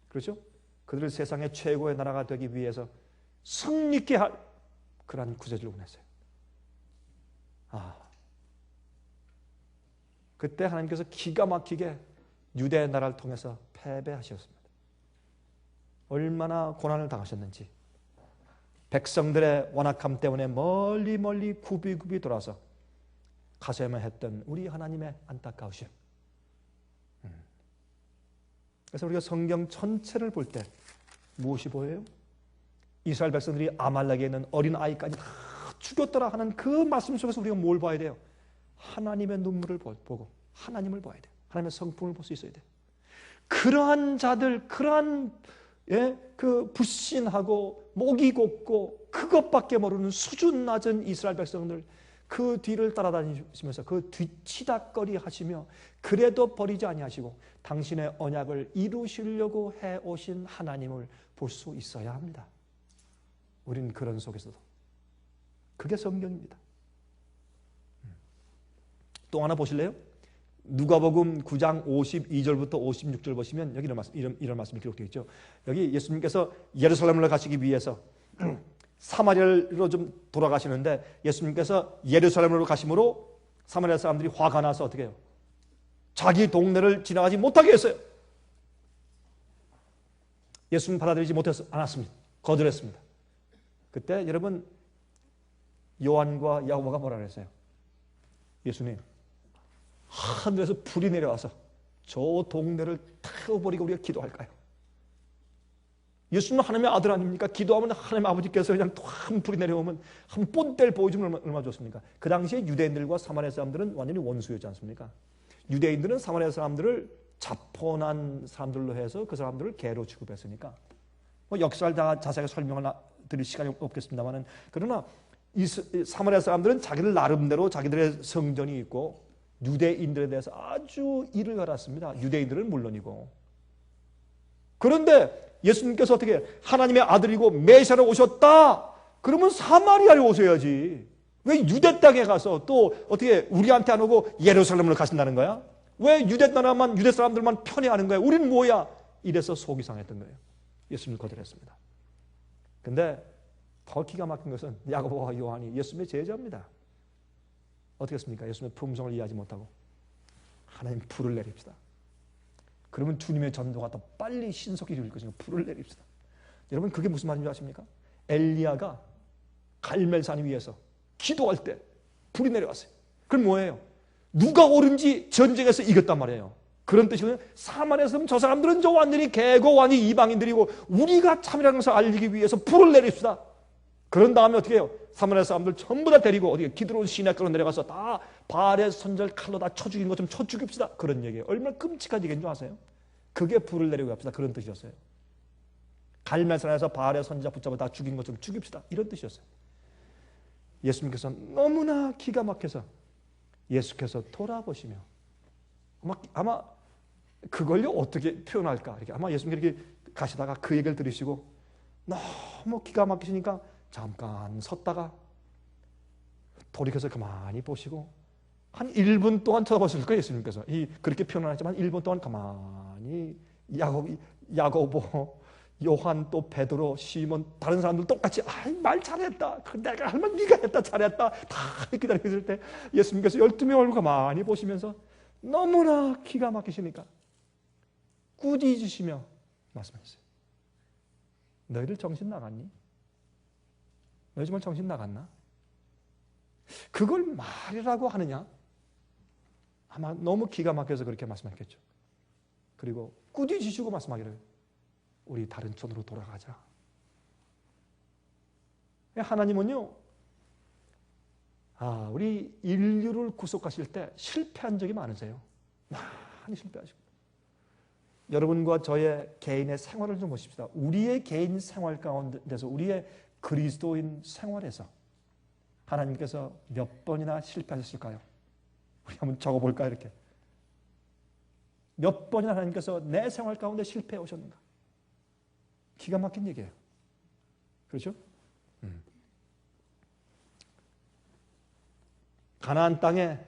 그렇죠? 그들을 세상의 최고의 나라가 되기 위해서 승리케 할 그러한 구세주를 원했어요. 그때 하나님께서 기가 막히게 유대 나라를 통해서 패배하셨습니다. 얼마나 고난을 당하셨는지 백성들의 완악함 때문에 멀리 굽이 돌아서 가서야만 했던 우리 하나님의 안타까우심. 그래서 우리가 성경 전체를 볼 때 무엇이 보여요? 이스라엘 백성들이 아말렉에 있는 어린 아이까지 다 죽였더라 하는 그 말씀 속에서 우리가 뭘 봐야 돼요? 하나님의 눈물을 보고 하나님을 봐야 돼요. 하나님의 성품을 볼 수 있어야 돼요. 그러한 자들, 그러한 그 불신하고 목이 곱고 그것밖에 모르는 수준 낮은 이스라엘 백성들 그 뒤를 따라다니시면서 그 뒤치다거리 하시며 그래도 버리지 아니하시고 당신의 언약을 이루시려고 해오신 하나님을 볼 수 있어야 합니다. 우리는 그런 속에서도 그게 성경입니다. 또 하나 보실래요? 누가복음 9장 52절부터 56절 보시면 여기 이런 말씀이 기록되어 있죠. 여기 예수님께서 예루살렘을 가시기 위해서 사마리아로 좀 돌아가시는데 예수님께서 예루살렘으로 가심으로 사마리아 사람들이 화가 나서 어떻게 해요? 자기 동네를 지나가지 못하게 했어요. 예수님 받아들이지 않았습니다. 거절했습니다. 그때 여러분 요한과 야고보가 뭐라 그랬어요? 예수님 하늘에서 불이 내려와서 저 동네를 태워버리고 우리가 기도할까요? 예수님은 하나님의 아들 아닙니까? 기도하면 하나님 아버지께서 그냥 한 불이 내려오면 한 본때를 보여주면 얼마나 좋습니까? 그 당시에 유대인들과 사마리아 사람들은 완전히 원수였지 않습니까? 유대인들은 사마리아 사람들을 자포난 사람들로 해서 그 사람들을 개로 취급했으니까 역사를 다 자세하게 설명을 드릴 시간이 없겠습니다만 그러나 이 사마리아 사람들은 자기들 나름대로 자기들의 성전이 있고 유대인들에 대해서 아주 이를 갈았습니다. 유대인들은 물론이고. 그런데 예수님께서 어떻게 하나님의 아들이고 메시아로 오셨다. 그러면 사마리아에 오셔야지. 왜 유대 땅에 가서 또 어떻게 우리한테 안 오고 예루살렘으로 가신다는 거야? 왜 유대 나라만 유대 사람들만 편애하는 거야? 우리는 뭐야? 이래서 속이 상했던 거예요. 예수님을 거절했습니다. 근데 더 기가 막힌 것은 야고보와 요한이 예수님의 제자입니다. 어떻게 했습니까? 예수님의 품성을 이해하지 못하고 하나님 불을 내립시다. 그러면 주님의 전도가 더 빨리 신속히 이루어질 것이니까 불을 내립시다. 여러분 그게 무슨 말인지 아십니까? 엘리야가 갈멜산 위에서 기도할 때 불이 내려왔어요. 그럼 뭐예요? 누가 옳은지 전쟁에서 이겼단 말이에요. 그런 뜻이거든요. 사마리아에서 저 사람들은 저 완전히 개고완이 이방인들이고 우리가 참이라는 것을 알리기 위해서 불을 내립시다. 그런 다음에 어떻게 해요? 사마리아 사람들 전부 다 데리고 어디 기드론 시내가로 내려가서 다 바알의 선절 칼로 다 쳐 죽인 것 좀 쳐 죽입시다. 그런 얘기예요. 얼마나 끔찍한 얘기인 줄 아세요? 그게 불을 내리고 갑시다. 그런 뜻이었어요. 갈멜산에서 바알의 선지자 붙잡아 다 죽인 것 좀 죽입시다. 이런 뜻이었어요. 예수님께서 너무나 기가 막혀서 예수께서 돌아보시며 아마 그걸요 어떻게 표현할까? 이렇게 아마 예수님께서 이렇게 가시다가 그 얘기를 들으시고 너무 기가 막히시니까 잠깐 섰다가 돌이켜서 가만히 보시고 한 1분 동안 쳐다보실 거예요. 예수님께서 그렇게 표현하지만 1분 동안 가만히 야고보, 요한, 또 베드로, 시몬 다른 사람들 똑같이 말 잘했다. 내가 하면 네가 했다 잘했다. 다 기다리고 있을 때 예수님께서 12명 얼굴 가만히 보시면서 너무나 기가 막히시니까 꾸짖으시며 말씀하셨어요. 너희들 정신 나갔니? 너희 정말 정신 나갔나? 그걸 말이라고 하느냐? 아마 너무 기가 막혀서 그렇게 말씀하셨겠죠. 그리고 꾸짖으시고 말씀하기를 우리 다른 촌으로 돌아가자. 하나님은요, 우리 인류를 구속하실 때 실패한 적이 많으세요. 많이 실패하시고. 여러분과 저의 개인의 생활을 좀 보십시다. 우리의 개인 생활 가운데서 우리의 그리스도인 생활에서 하나님께서 몇 번이나 실패하셨을까요? 우리 한번 적어볼까요? 이렇게. 몇 번이나 하나님께서 내 생활 가운데 실패해 오셨는가? 기가 막힌 얘기예요. 그렇죠? 가나안 땅에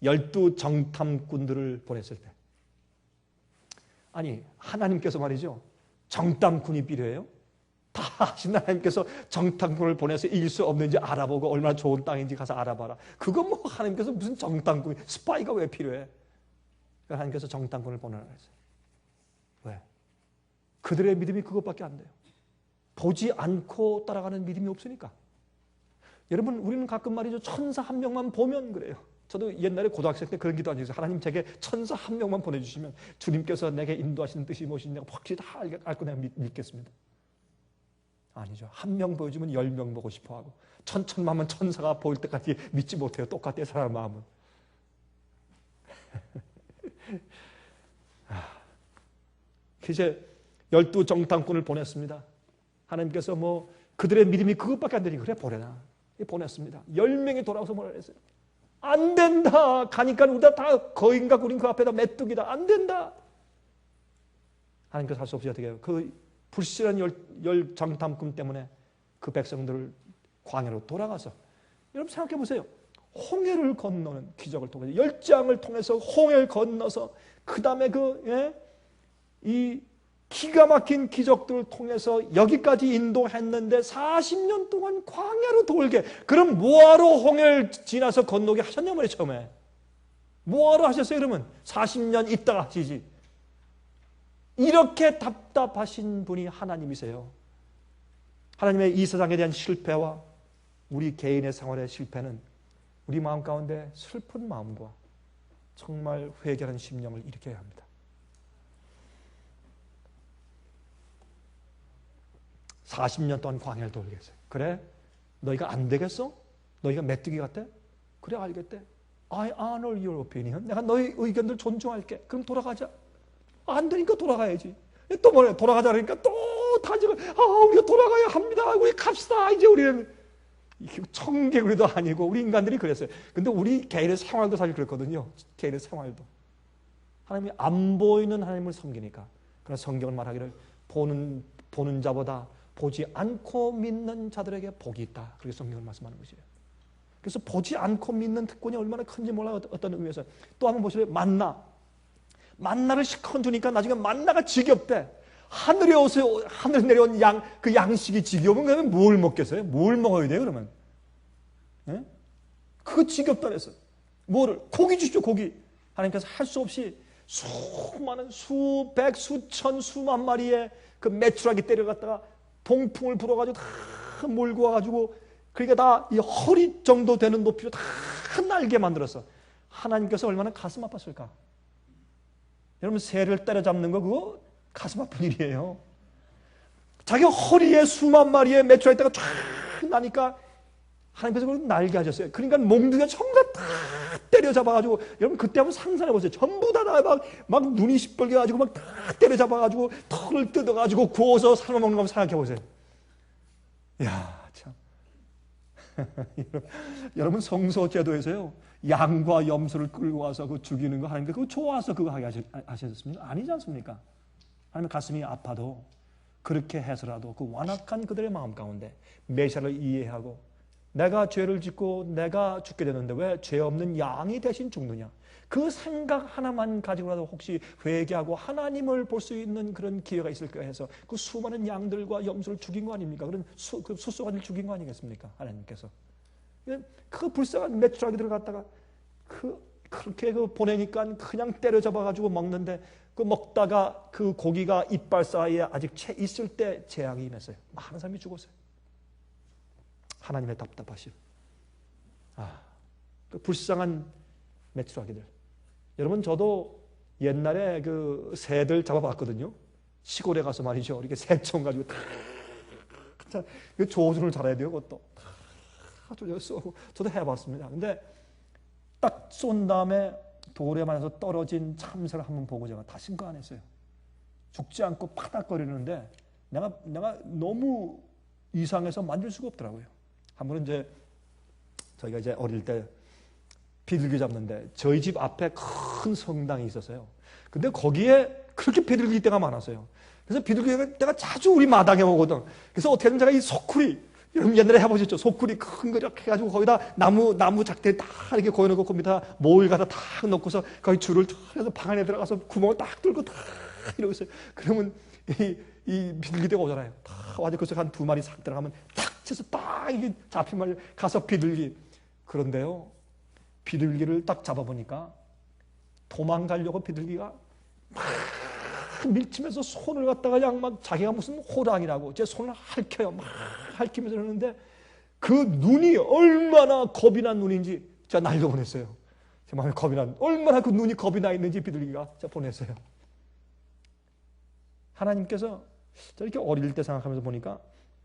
12 정탐꾼들을 보냈을 때 아니 하나님께서 말이죠. 정탐꾼이 필요해요? 다 하신 하나님께서 정탐꾼을 보내서 이길 수 없는지 알아보고 얼마나 좋은 땅인지 가서 알아봐라. 그건 뭐 하나님께서 무슨 정탐꾼, 스파이가 왜 필요해? 하나님께서 정탐꾼을 보내라 했어요. 왜? 그들의 믿음이 그것밖에 안 돼요. 보지 않고 따라가는 믿음이 없으니까. 여러분 우리는 가끔 말이죠. 천사 한 명만 보면 그래요. 저도 옛날에 고등학생 때 그런 기도 한 적이 있어요. 하나님 제게 천사 한 명만 보내주시면 주님께서 내게 인도하시는 뜻이 무엇이냐고 확실히 다 알고 내가 믿겠습니다. 아니죠. 한 명 보여주면 10명 보고 싶어하고 천천만만 천사가 보일 때까지 믿지 못해요. 똑같아요. 사람 마음은. 이제 12 정탐꾼을 보냈습니다. 하나님께서 뭐 그들의 믿음이 그것밖에 안 되니 그래 보내라. 보냈습니다. 10명이 돌아와서 뭐라 했어요? 안 된다. 가니까 우리가 다 거인과 우린 그 앞에다 메뚜기다. 안 된다. 하나님께서 할 수 없이 어떻게 해요? 그 불실한 열 정탐꾼 때문에 그 백성들을 광야로 돌아가서 여러분 생각해 보세요. 홍해를 건너는 기적을 통해서 열장을 통해서 홍해를 건너서 그 다음에 이 기가 막힌 기적들을 통해서 여기까지 인도했는데 40년 동안 광야로 돌게. 그럼 뭐하러 홍해를 지나서 건너게 하셨냐 말이에요. 처음에 뭐하러 하셨어요? 그러면 40년 있다가 하시지. 이렇게 답답하신 분이 하나님이세요. 하나님의 이 세상에 대한 실패와 우리 개인의 생활의 실패는 우리 마음 가운데 슬픈 마음과 정말 회개하는 심령을 일으켜야 합니다. 40년 동안 광야를 돌겠어요. 그래? 너희가 안 되겠어? 너희가 메뚜기 같아? 그래 알겠대. I honor your opinion. 내가 너희 의견들 존중할게. 그럼 돌아가자. 안 되니까 돌아가야지. 또 뭐래? 돌아가자 그러니까 또 다지고 우리가 돌아가야 합니다. 우리 갑시다. 이제 우리는 청개구리도 아니고 우리 인간들이 그랬어요. 근데 우리 개인의 생활도 사실 그렇거든요. 개인의 생활도. 하나님이 안 보이는 하나님을 섬기니까. 그러나 성경은 말하기를 보는 자보다 보지 않고 믿는 자들에게 복이 있다. 그렇게 성경을 말씀하는 것이에요. 그래서 보지 않고 믿는 특권이 얼마나 큰지 몰라요. 어떤 의미에서. 또 한번 보실래요? 만나를 시커 주니까 나중에 만나가 지겹대. 하늘에 내려온 그 양식이 지겨우면 그러면 뭘 먹겠어요? 뭘 먹어야 돼요, 그러면? 예? 그거 지겹다 그랬어요. 뭐를? 고기 주십시오, 고기. 하나님께서 할 수 없이 수많은 수백, 수천, 수만 마리의 그 메추라기 때려갔다가 봉풍을 불어가지고 다 몰고 와가지고 그러니까 다 이 허리 정도 되는 높이로 다 날게 만들었어. 하나님께서 얼마나 가슴 아팠을까? 여러분 새를 때려잡는 거 그거 가슴 아픈 일이에요. 자기 허리에 수만 마리의 메추라기가 쫙 나니까 하나님께서 그걸 날게 하셨어요. 그러니까 몽둥이가 전부 다 때려잡아가지고 여러분 그때 한번 상상해 보세요. 전부 다 막 눈이 시뻘개가지고 막 다 때려잡아가지고 털을 뜯어가지고 구워서 삶아먹는 거 한번 생각해 보세요. 이야 참. 여러분 성서 제도에서요 양과 염소를 끌고 와서 그 죽이는 거 하나님께 그거 좋아서 그거 하게 하셨습니까? 아니지 않습니까? 하나님 가슴이 아파도 그렇게 해서라도 그 완악한 그들의 마음 가운데 메시아를 이해하고 내가 죄를 짓고 내가 죽게 되는데 왜 죄 없는 양이 대신 죽느냐? 그 생각 하나만 가지고라도 혹시 회개하고 하나님을 볼 수 있는 그런 기회가 있을까 해서 그 수많은 양들과 염소를 죽인 거 아닙니까? 그런 그 숫소가지를 죽인 거 아니겠습니까? 하나님께서 그 불쌍한 메추라기들을 갖다가 그렇게 보내니까 그냥 때려잡아가지고 먹는데 그 먹다가 그 고기가 이빨 사이에 아직 채 있을 때 재앙이 임했어요. 많은 사람이 죽었어요. 하나님의 답답하심. 그 불쌍한 메추라기들. 여러분 저도 옛날에 그 새들 잡아봤거든요. 시골에 가서 말이죠. 이렇게 새총 가지고 다 조준을 잘해야 돼요. 그것도 다 쏘고 저도 해봤습니다. 근데 딱 쏜 다음에 돌에 맞아서 떨어진 참새를 한번 보고 제가 다신 거 안 했어요. 죽지 않고 파닥거리는데 내가 너무 이상해서 만질 수가 없더라고요. 한 번은 이제 저희가 이제 어릴 때 비둘기 잡는데 저희 집 앞에 큰 성당이 있었어요. 근데 거기에 그렇게 비둘기 떼가 많았어요. 그래서 비둘기 떼가 자주 우리 마당에 오거든. 그래서 어떻게든 제가 이 소쿠리 여러분 옛날에 해보셨죠? 소쿠리 큰 거 이렇게 해가지고 거기다 나무 작대 딱 이렇게 고여놓고 거기다 모을 갖다 탁 넣고서 거기 줄을 탁 해서 방 안에 들어가서 구멍을 딱 뚫고 탁 이러고 있어요. 그러면 이 비둘기떼가 오잖아요. 탁 와서 거기서 한 2마리 싹 들어가면 탁 쳐서 딱 이게 잡히면 가서 비둘기. 그런데요, 비둘기를 딱 잡아보니까 도망가려고 비둘기가 막 밀치면서 손을 갖다가 그냥 막 자기가 무슨 호랑이라고 제 손을 핥혀요. 막 핥히면서 그러는데 그 눈이 얼마나 겁이 난 눈인지 제가 날려보냈어요. 제 마음에 겁이 난 얼마나 그 눈이 겁이 나 있는지 비둘기가 제가 보냈어요. 하나님께서 저렇게 어릴 때 생각하면서 보니까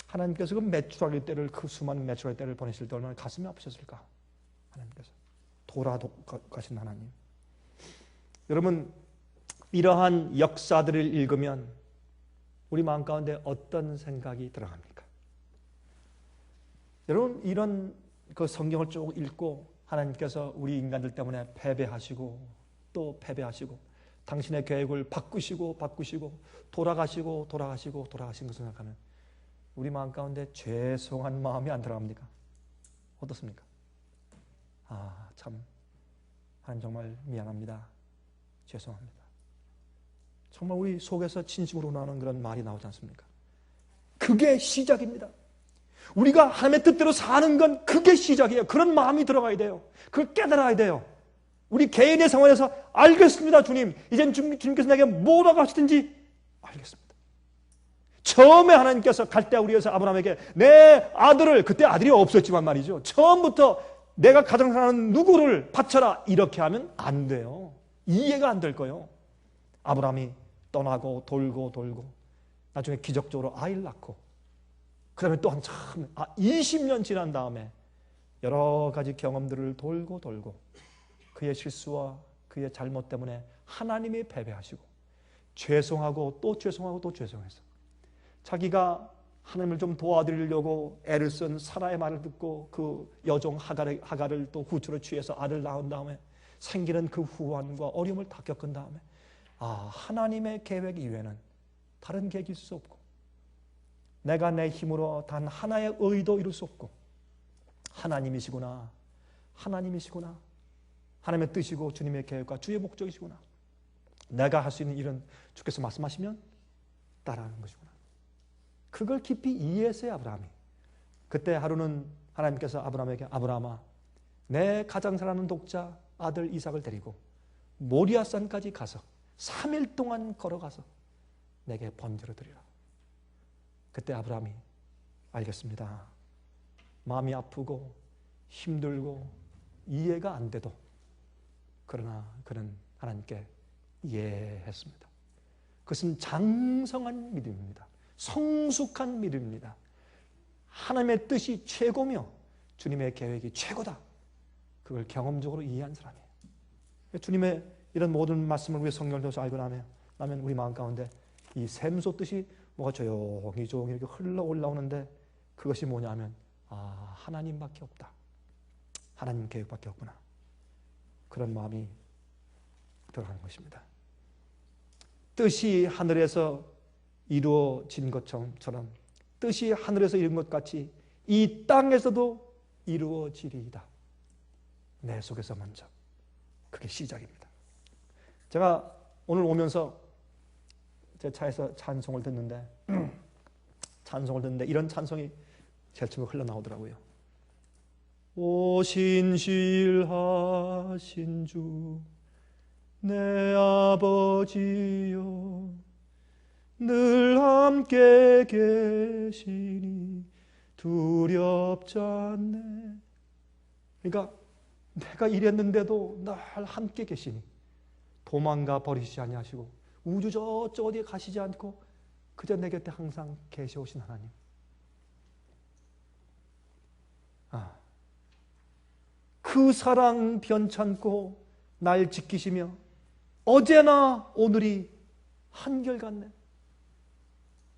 하나님께서 그 메추라기 떼를 그 수많은 메추라기 떼를 보내실 때 얼마나 가슴이 아프셨을까. 하나님께서 돌아가신 하나님. 여러분 이러한 역사들을 읽으면 우리 마음 가운데 어떤 생각이 들어갑니까? 여러분 이런 그 성경을 쭉 읽고 하나님께서 우리 인간들 때문에 패배하시고 또 패배하시고 당신의 계획을 바꾸시고 돌아가신 것을 생각하면 우리 마음 가운데 죄송한 마음이 안 들어갑니까? 어떻습니까? 참 하나님 정말 미안합니다. 죄송합니다. 정말 우리 속에서 진심으로 나오는 그런 말이 나오지 않습니까? 그게 시작입니다. 우리가 하나님의 뜻대로 사는 건 그게 시작이에요. 그런 마음이 들어가야 돼요. 그걸 깨달아야 돼요. 우리 개인의 상황에서 알겠습니다. 주님. 이젠 주님께서 내게 뭐라고 하시든지 알겠습니다. 처음에 하나님께서 갈대우리에서 아브라함에게 내 아들을, 그때 아들이 없었지만 말이죠. 처음부터 내가 가장 사랑하는 누구를 바쳐라 이렇게 하면 안 돼요. 이해가 안 될 거예요. 아브라함이 떠나고 돌고 나중에 기적적으로 아이를 낳고 그 다음에 또 한참 20년 지난 다음에 여러 가지 경험들을 돌고 그의 실수와 그의 잘못 때문에 하나님이 패배하시고 죄송하고 또 죄송해서 자기가 하나님을 좀 도와드리려고 애를 쓴 사라의 말을 듣고 그 여종 하갈을 또 구초로 취해서 아들을 낳은 다음에 생기는 그 후환과 어려움을 다 겪은 다음에 하나님의 계획 이외에는 다른 계획이 있을 수 없고 내가 내 힘으로 단 하나의 의도 이룰 수 없고 하나님이시구나 하나님의 뜻이고 주님의 계획과 주의 목적이시구나 내가 할 수 있는 일은 주께서 말씀하시면 따라하는 것이구나 그걸 깊이 이해했어요. 아브라함이. 그때 하루는 하나님께서 아브라함에게 아브라함아 내 가장 사랑하는 독자 아들 이삭을 데리고 모리아산까지 가서 3일 동안 걸어가서 내게 번제로 드리라. 그때 아브라함이 알겠습니다. 마음이 아프고 힘들고 이해가 안 돼도 그러나 그는 하나님께 이해했습니다. 그것은 장성한 믿음입니다. 성숙한 믿음입니다. 하나님의 뜻이 최고며 주님의 계획이 최고다. 그걸 경험적으로 이해한 사람이에요. 주님의 이런 모든 말씀을 우리 성경을 통해서 알고 나면 우리 마음 가운데 이 샘소 뜻이 뭐가 조용히 이렇게 흘러 올라오는데 그것이 뭐냐면 하나님밖에 없다. 하나님 계획밖에 없구나. 그런 마음이 들어가는 것입니다. 뜻이 하늘에서 이루어진 것처럼 뜻이 하늘에서 이룬 것 같이 이 땅에서도 이루어지리이다. 내 속에서 먼저. 그게 시작입니다. 제가 오늘 오면서 제 차에서 찬송을 듣는데 이런 찬송이 제일 처음에 흘러나오더라고요. 오 신실하신 주 내 아버지여 늘 함께 계시니 두렵지 않네. 그러니까 내가 이랬는데도 늘 함께 계시니 도망가 버리시지 아니하시고 우주 저쪽 어디에 가시지 않고 그저 내 곁에 항상 계셔오신 하나님. 그 사랑 변찮고 날 지키시며 어제나 오늘이 한결같네.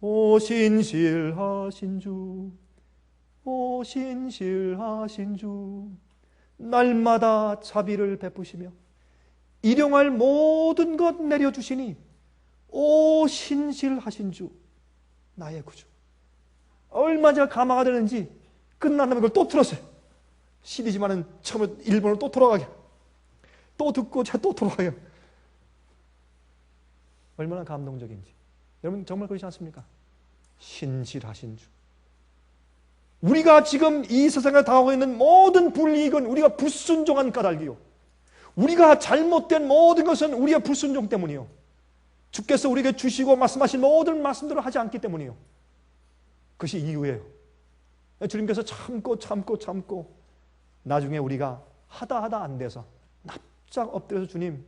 오 신실하신 주, 오 신실하신 주, 날마다 자비를 베푸시며 일용할 모든 것 내려주시니 오 신실하신 주, 나의 구주. 얼마나 제가 감화가 되는지 끝난 다음에 그걸 또 틀었어요. CD지만은 처음에 1번으로 또 돌아가게, 또 듣고 제가 또 돌아가게. 얼마나 감동적인지. 여러분 정말 그렇지 않습니까? 신실하신 주. 우리가 지금 이 세상에 당하고 있는 모든 불이익은 우리가 불순종한 까닭이요, 우리가 잘못된 모든 것은 우리의 불순종 때문이요, 주께서 우리에게 주시고 말씀하신 모든 말씀대로 하지 않기 때문이요. 그것이 이유예요. 주님께서 참고 나중에 우리가 하다 안 돼서 납작 엎드려서 주님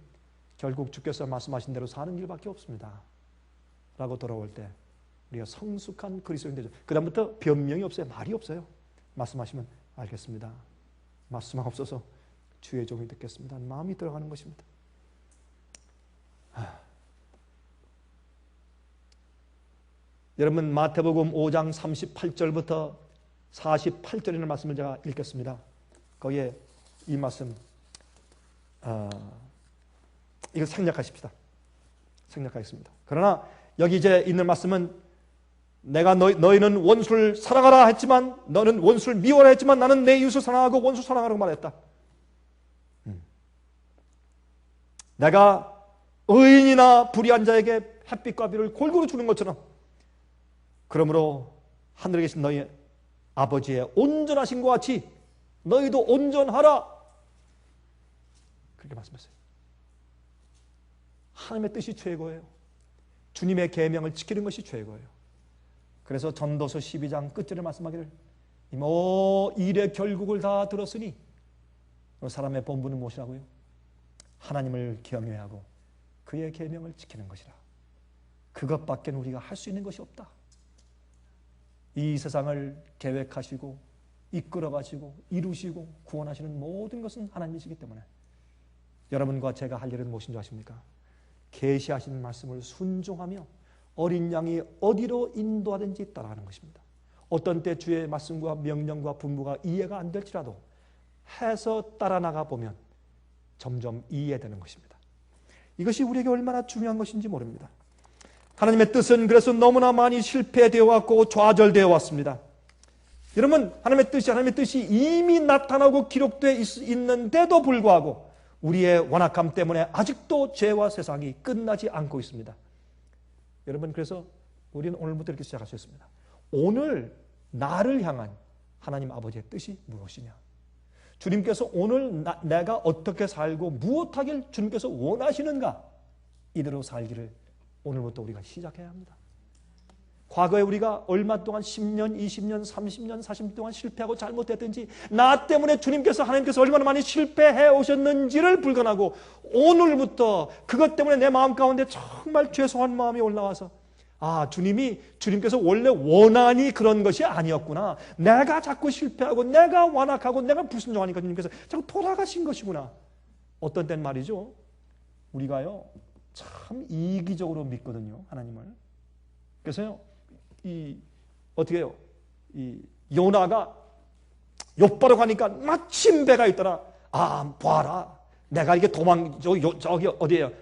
결국 주께서 말씀하신 대로 사는 길밖에 없습니다 라고 돌아올 때 우리가 성숙한 그리스도인 되죠. 그 다음부터 변명이 없어요. 말이 없어요. 말씀하시면 알겠습니다. 말씀하옵소서 주의 종이 듣겠습니다. 마음이 들어가는 것입니다. 여러분 마태복음 5장 38절부터 48절이라는 말씀을 제가 읽겠습니다. 거기에 이 말씀 이거 생략하십시다. 생략하겠습니다. 그러나 여기 이제 있는 말씀은 내가 너희는 원수를 사랑하라 했지만 너는 원수를 미워라 했지만 나는 내 이웃을 사랑하고 원수 사랑하라고 말했다. 내가 의인이나 불의한 자에게 햇빛과 비를 골고루 주는 것처럼 그러므로 하늘에 계신 너희 아버지의 온전하신 것 같이 너희도 온전하라. 그렇게 말씀했어요. 하나님의 뜻이 최고예요. 주님의 계명을 지키는 것이 최고예요. 그래서 전도서 12장 끝절에 말씀하기를 일의 결국을 다 들었으니 사람의 본분은 무엇이라고요? 하나님을 경외하고 그의 계명을 지키는 것이라. 그것밖에 우리가 할 수 있는 것이 없다. 이 세상을 계획하시고 이끌어가시고 이루시고 구원하시는 모든 것은 하나님이시기 때문에 여러분과 제가 할 일은 무엇인 줄 아십니까? 계시하신 말씀을 순종하며 어린 양이 어디로 인도하든지 따라가는 것입니다. 어떤 때 주의 말씀과 명령과 분부가 이해가 안 될지라도 해서 따라 나가 보면 점점 이해되는 것입니다. 이것이 우리에게 얼마나 중요한 것인지 모릅니다. 하나님의 뜻은 그래서 너무나 많이 실패되어 왔고 좌절되어 왔습니다. 여러분 하나님의 뜻이 이미 나타나고 기록되어 있는데도 불구하고 우리의 완악함 때문에 아직도 죄와 세상이 끝나지 않고 있습니다. 여러분 그래서 우리는 오늘부터 이렇게 시작할 수 있습니다. 오늘 나를 향한 하나님 아버지의 뜻이 무엇이냐? 주님께서 오늘 내가 어떻게 살고 무엇하길 주님께서 원하시는가, 이대로 살기를 오늘부터 우리가 시작해야 합니다. 과거에 우리가 얼마 동안 10년, 20년, 30년, 40년 동안 실패하고 잘못했든지, 나 때문에 주님께서, 하나님께서 얼마나 많이 실패해 오셨는지를 불건하고, 오늘부터 그것 때문에 내 마음 가운데 정말 죄송한 마음이 올라와서, 주님께서 원래 원한이 그런 것이 아니었구나, 내가 자꾸 실패하고 내가 완악하고 내가 불순종하니까 주님께서 자꾸 돌아가신 것이구나. 어떤 땐 말이죠, 우리가요 참 이기적으로 믿거든요, 하나님을. 그래서요, 어떻게 해요? 요나가 욥바로 가니까 마침 배가 있더라. 봐라, 내가 이게 저기 어디에요?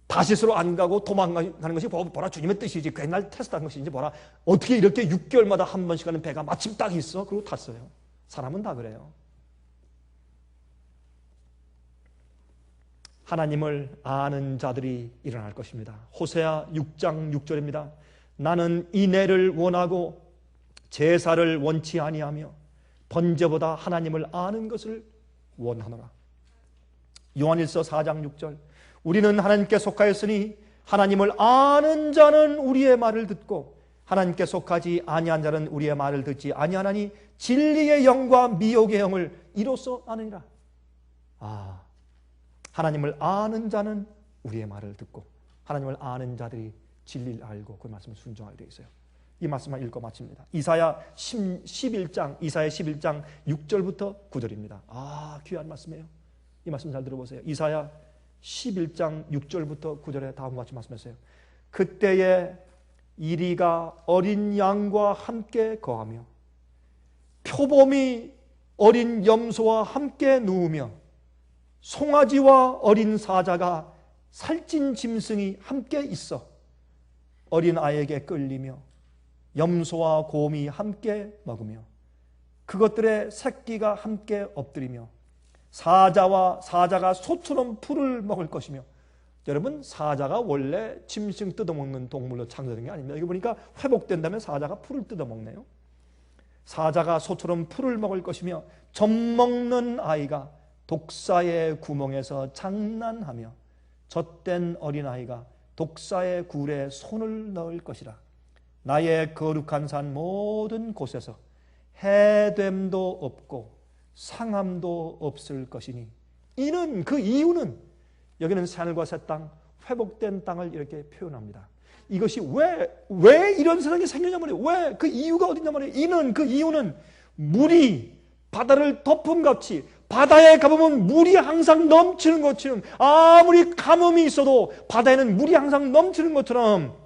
다시스로 안 가고 도망가는 것이 보라, 주님의 뜻이지. 옛날 테스트한 것이지. 보라, 어떻게 이렇게 6개월마다 한 번씩 가는 배가 마침 딱 있어. 그리고 탔어요. 사람은 다 그래요. 하나님을 아는 자들이 일어날 것입니다. 호세아 6장 6절입니다. 나는 인애를 원하고 제사를 원치 아니하며 번제보다 하나님을 아는 것을 원하노라. 요한일서 4장 6절. 우리는 하나님께 속하였으니 하나님을 아는 자는 우리의 말을 듣고 하나님께 속하지 아니한 자는 우리의 말을 듣지 아니하나니 진리의 영과 미혹의 영을 이로써 아느니라. 하나님을 아는 자는 우리의 말을 듣고, 하나님을 아는 자들이 진리를 알고 그 말씀을 순종하게 되어 있어요. 이 말씀만 읽고 마칩니다. 이사야 11장 6절부터 9절입니다. 귀한 말씀이에요. 이 말씀 잘 들어보세요. 이사야 11장 6절부터 9절에 다음과 같이 말씀하세요. 그때에 이리가 어린 양과 함께 거하며 표범이 어린 염소와 함께 누우며 송아지와 어린 사자가 살찐 짐승이 함께 있어 어린 아이에게 끌리며 염소와 곰이 함께 먹으며 그것들의 새끼가 함께 엎드리며 사자가 소처럼 풀을 먹을 것이며. 여러분, 사자가 원래 짐승 뜯어먹는 동물로 창조된 게 아닙니다. 여기 보니까 회복된다면 사자가 풀을 뜯어먹네요. 사자가 소처럼 풀을 먹을 것이며 젖먹는 아이가 독사의 구멍에서 장난하며 젖된 어린아이가 독사의 굴에 손을 넣을 것이라. 나의 거룩한 산 모든 곳에서 해됨도 없고 상함도 없을 것이니 이는, 그 이유는, 여기는 새하늘과 새 땅, 회복된 땅을 이렇게 표현합니다. 이것이 왜 이런 세상이 생기냐 말이에요. 왜, 그 이유가 어디냐 말이에요. 이는, 그 이유는 물이 바다를 덮음같이, 바다에 가보면 물이 항상 넘치는 것처럼, 아무리 가뭄이 있어도 바다에는 물이 항상 넘치는 것처럼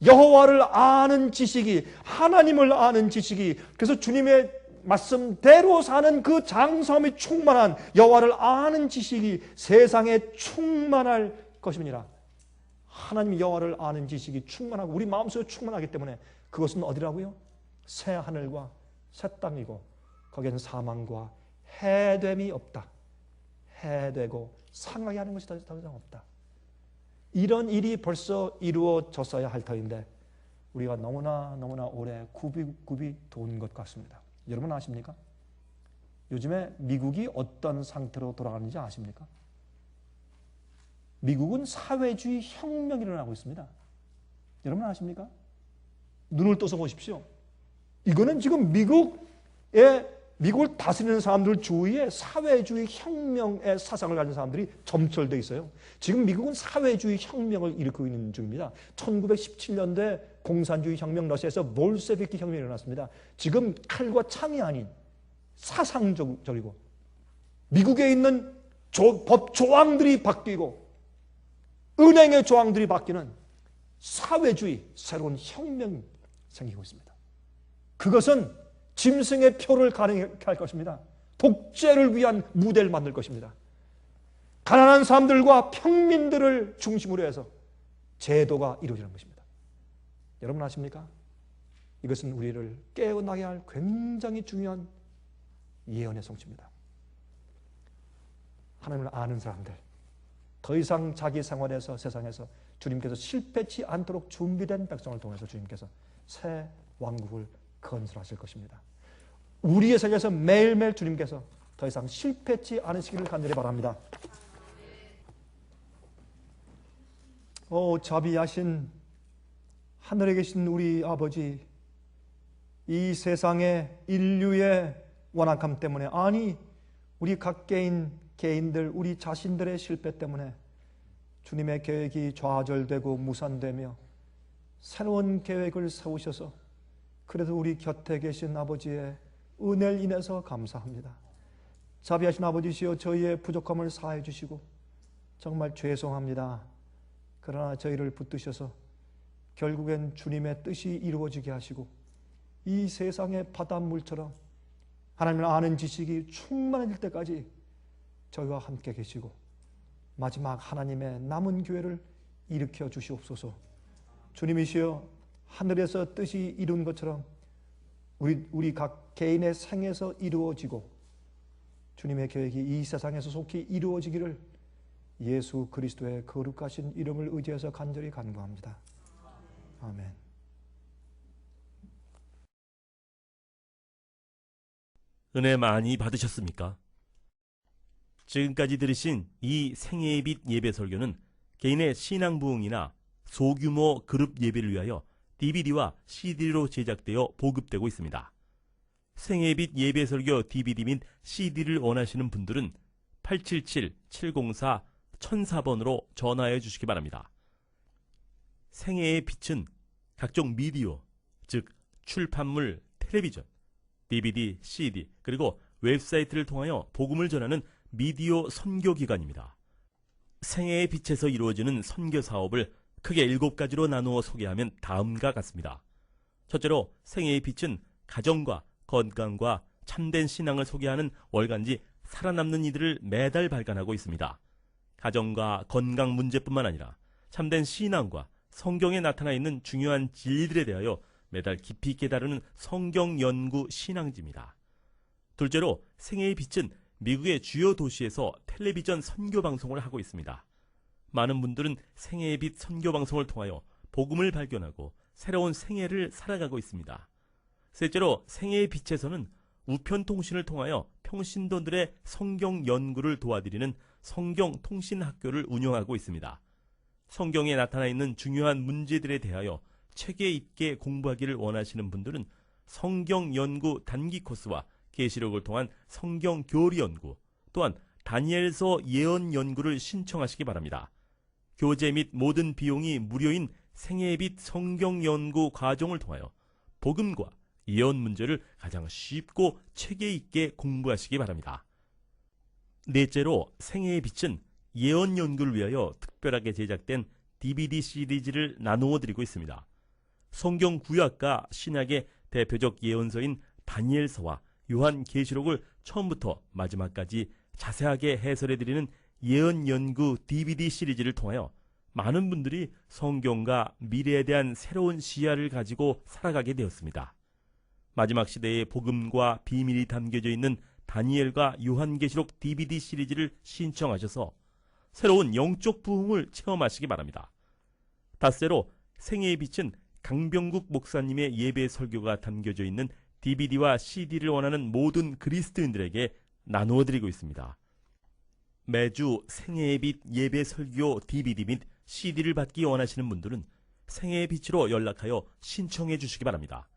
여호와를 아는 지식이, 하나님을 아는 지식이, 그래서 주님의 말씀대로 사는 그 장성함이 충만한 여호와를 아는 지식이 세상에 충만할 것입니다. 하나님 여호와를 아는 지식이 충만하고 우리 마음속에 충만하기 때문에 그것은 어디라고요? 새 하늘과 새 땅이고 거기에는 사망과 해됨이 없다. 해되고 상하게 하는 것이 더 이상 없다. 이런 일이 벌써 이루어졌어야 할 터인데 우리가 너무나 오래 굽이 돈 것 같습니다. 여러분 아십니까? 요즘에 미국이 어떤 상태로 돌아가는지 아십니까? 미국은 사회주의 혁명이 일어나고 있습니다. 여러분 아십니까? 눈을 떠서 보십시오. 이거는 지금 미국을 다스리는 사람들 주위에 사회주의 혁명의 사상을 가진 사람들이 점철되어 있어요. 지금 미국은 사회주의 혁명을 일으키고 있는 중입니다. 1917년도에 공산주의 혁명, 러시아에서 볼셰비키 혁명이 일어났습니다. 지금 칼과 창이 아닌 사상적이고 미국에 있는 법 조항들이 바뀌고 은행의 조항들이 바뀌는 사회주의 새로운 혁명이 생기고 있습니다. 그것은 짐승의 표를 가능하게 할 것입니다. 독재를 위한 무대를 만들 것입니다. 가난한 사람들과 평민들을 중심으로 해서 제도가 이루어지는 것입니다. 여러분 아십니까? 이것은 우리를 깨어나게 할 굉장히 중요한 예언의 성취입니다. 하나님을 아는 사람들, 더 이상 자기 생활에서 세상에서 주님께서 실패치 않도록 준비된 백성을 통해서 주님께서 새 왕국을 건설하실 것입니다. 우리의 삶에서 매일매일 주님께서 더 이상 실패치 않으시기를 간절히 바랍니다. 자비하신 하늘에 계신 우리 아버지, 이 세상의 인류의 완악함 때문에, 아니 우리 각 개인들 우리 자신들의 실패 때문에 주님의 계획이 좌절되고 무산되며 새로운 계획을 세우셔서 그래도 우리 곁에 계신 아버지의 은혜를 인해서 감사합니다. 자비하신 아버지시여, 저희의 부족함을 사해 주시고 정말 죄송합니다. 그러나 저희를 붙드셔서 결국엔 주님의 뜻이 이루어지게 하시고 이 세상의 바닷물처럼 하나님을 아는 지식이 충만해질 때까지 저희와 함께 계시고 마지막 하나님의 남은 교회를 일으켜 주시옵소서. 주님이시여, 하늘에서 뜻이 이룬 것처럼 우리 각 개인의 생에서 이루어지고 주님의 계획이 이 세상에서 속히 이루어지기를 예수 그리스도의 거룩하신 이름을 의지해서 간절히 간구합니다. 아멘. 은혜 많이 받으셨습니까? 지금까지 들으신 이 생애의 빛 예배 설교는 개인의 신앙 부흥이나 소규모 그룹 예배를 위하여 DVD와 CD로 제작되어 보급되고 있습니다. 생애의 빛 예배 설교 DVD 및 CD를 원하시는 분들은 877-704-1004번으로 전화해 주시기 바랍니다. 생애의 빛은 각종 미디어, 즉 출판물, 텔레비전, DVD, CD, 그리고 웹사이트를 통하여 복음을 전하는 미디어 선교기관입니다. 생애의 빛에서 이루어지는 선교 사업을 크게 7가지로 나누어 소개하면 다음과 같습니다. 첫째로 생애의 빛은 가정과 건강과 참된 신앙을 소개하는 월간지 살아남는 이들을 매달 발간하고 있습니다. 가정과 건강 문제뿐만 아니라 참된 신앙과 성경에 나타나 있는 중요한 진리들에 대하여 매달 깊이 있게 다루는 성경 연구 신앙지입니다. 둘째로 생애의 빛은 미국의 주요 도시에서 텔레비전 선교 방송을 하고 있습니다. 많은 분들은 생애의 빛 선교 방송을 통하여 복음을 발견하고 새로운 생애를 살아가고 있습니다. 셋째로 생애의 빛에서는 우편 통신을 통하여 평신도들의 성경 연구를 도와드리는 성경 통신 학교를 운영하고 있습니다. 성경에 나타나 있는 중요한 문제들에 대하여 체계 있게 공부하기를 원하시는 분들은 성경 연구 단기 코스와 계시록을 통한 성경 교리 연구, 또한 다니엘서 예언 연구를 신청하시기 바랍니다. 교재 및 모든 비용이 무료인 생애의 빛 성경 연구 과정을 통하여 복음과 예언 문제를 가장 쉽고 체계 있게 공부하시기 바랍니다. 넷째로 생애의 빛은 예언 연구를 위하여 특별하게 제작된 DVD 시리즈를 나누어 드리고 있습니다. 성경 구약과 신약의 대표적 예언서인 다니엘서와 요한계시록을 처음부터 마지막까지 자세하게 해설해 드리는 예언 연구 DVD 시리즈를 통하여 많은 분들이 성경과 미래에 대한 새로운 시야를 가지고 살아가게 되었습니다. 마지막 시대의 복음과 비밀이 담겨져 있는 다니엘과 요한계시록 DVD 시리즈를 신청하셔서 새로운 영적 부흥을 체험하시기 바랍니다. 다섯째로 생애의 빛은 강병국 목사님의 예배 설교가 담겨져 있는 DVD와 CD를 원하는 모든 그리스도인들에게 나누어 드리고 있습니다. 매주 생애의 빛 예배 설교 DVD 및 CD를 받기 원하시는 분들은 생애의 빛으로 연락하여 신청해 주시기 바랍니다.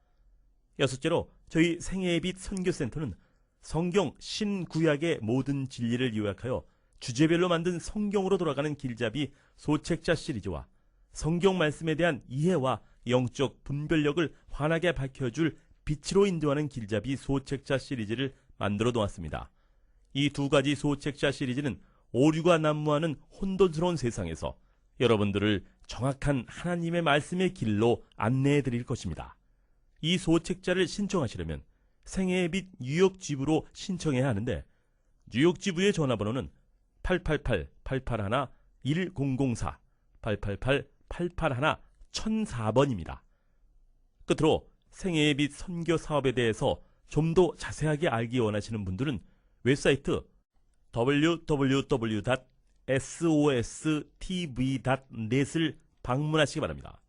여섯째로 저희 생애의 빛 선교센터는 성경 신구약의 모든 진리를 요약하여 주제별로 만든 성경으로 돌아가는 길잡이 소책자 시리즈와 성경 말씀에 대한 이해와 영적 분별력을 환하게 밝혀줄 빛으로 인도하는 길잡이 소책자 시리즈를 만들어 놓았습니다. 이 두 가지 소책자 시리즈는 오류가 난무하는 혼돈스러운 세상에서 여러분들을 정확한 하나님의 말씀의 길로 안내해 드릴 것입니다. 이 소책자를 신청하시려면 생애의 빛 뉴욕 지부로 신청해야 하는데 뉴욕 지부의 전화번호는 888-881-1004 888-881-1004번입니다. 끝으로 생애의 빛 선교 사업에 대해서 좀 더 자세하게 알기 원하시는 분들은 웹사이트 www.sostv.net을 방문하시기 바랍니다.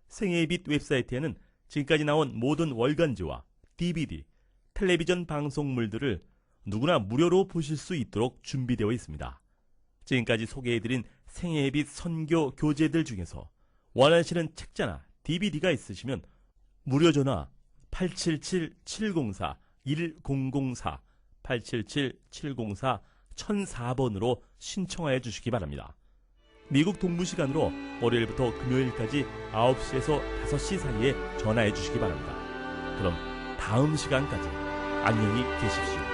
생애의 빛 웹사이트에는 지금까지 나온 모든 월간지와 DVD, 텔레비전 방송물들을 누구나 무료로 보실 수 있도록 준비되어 있습니다. 지금까지 소개해드린 생애의 빛 선교 교재들 중에서 원하시는 책자나 DVD가 있으시면 무료 전화 877-704-1004 877-704-1004번으로 신청하여 주시기 바랍니다. 미국 동부 시간으로 월요일부터 금요일까지 9시에서 5시 사이에 전화해 주시기 바랍니다. 그럼 다음 시간까지 안녕히 계십시오.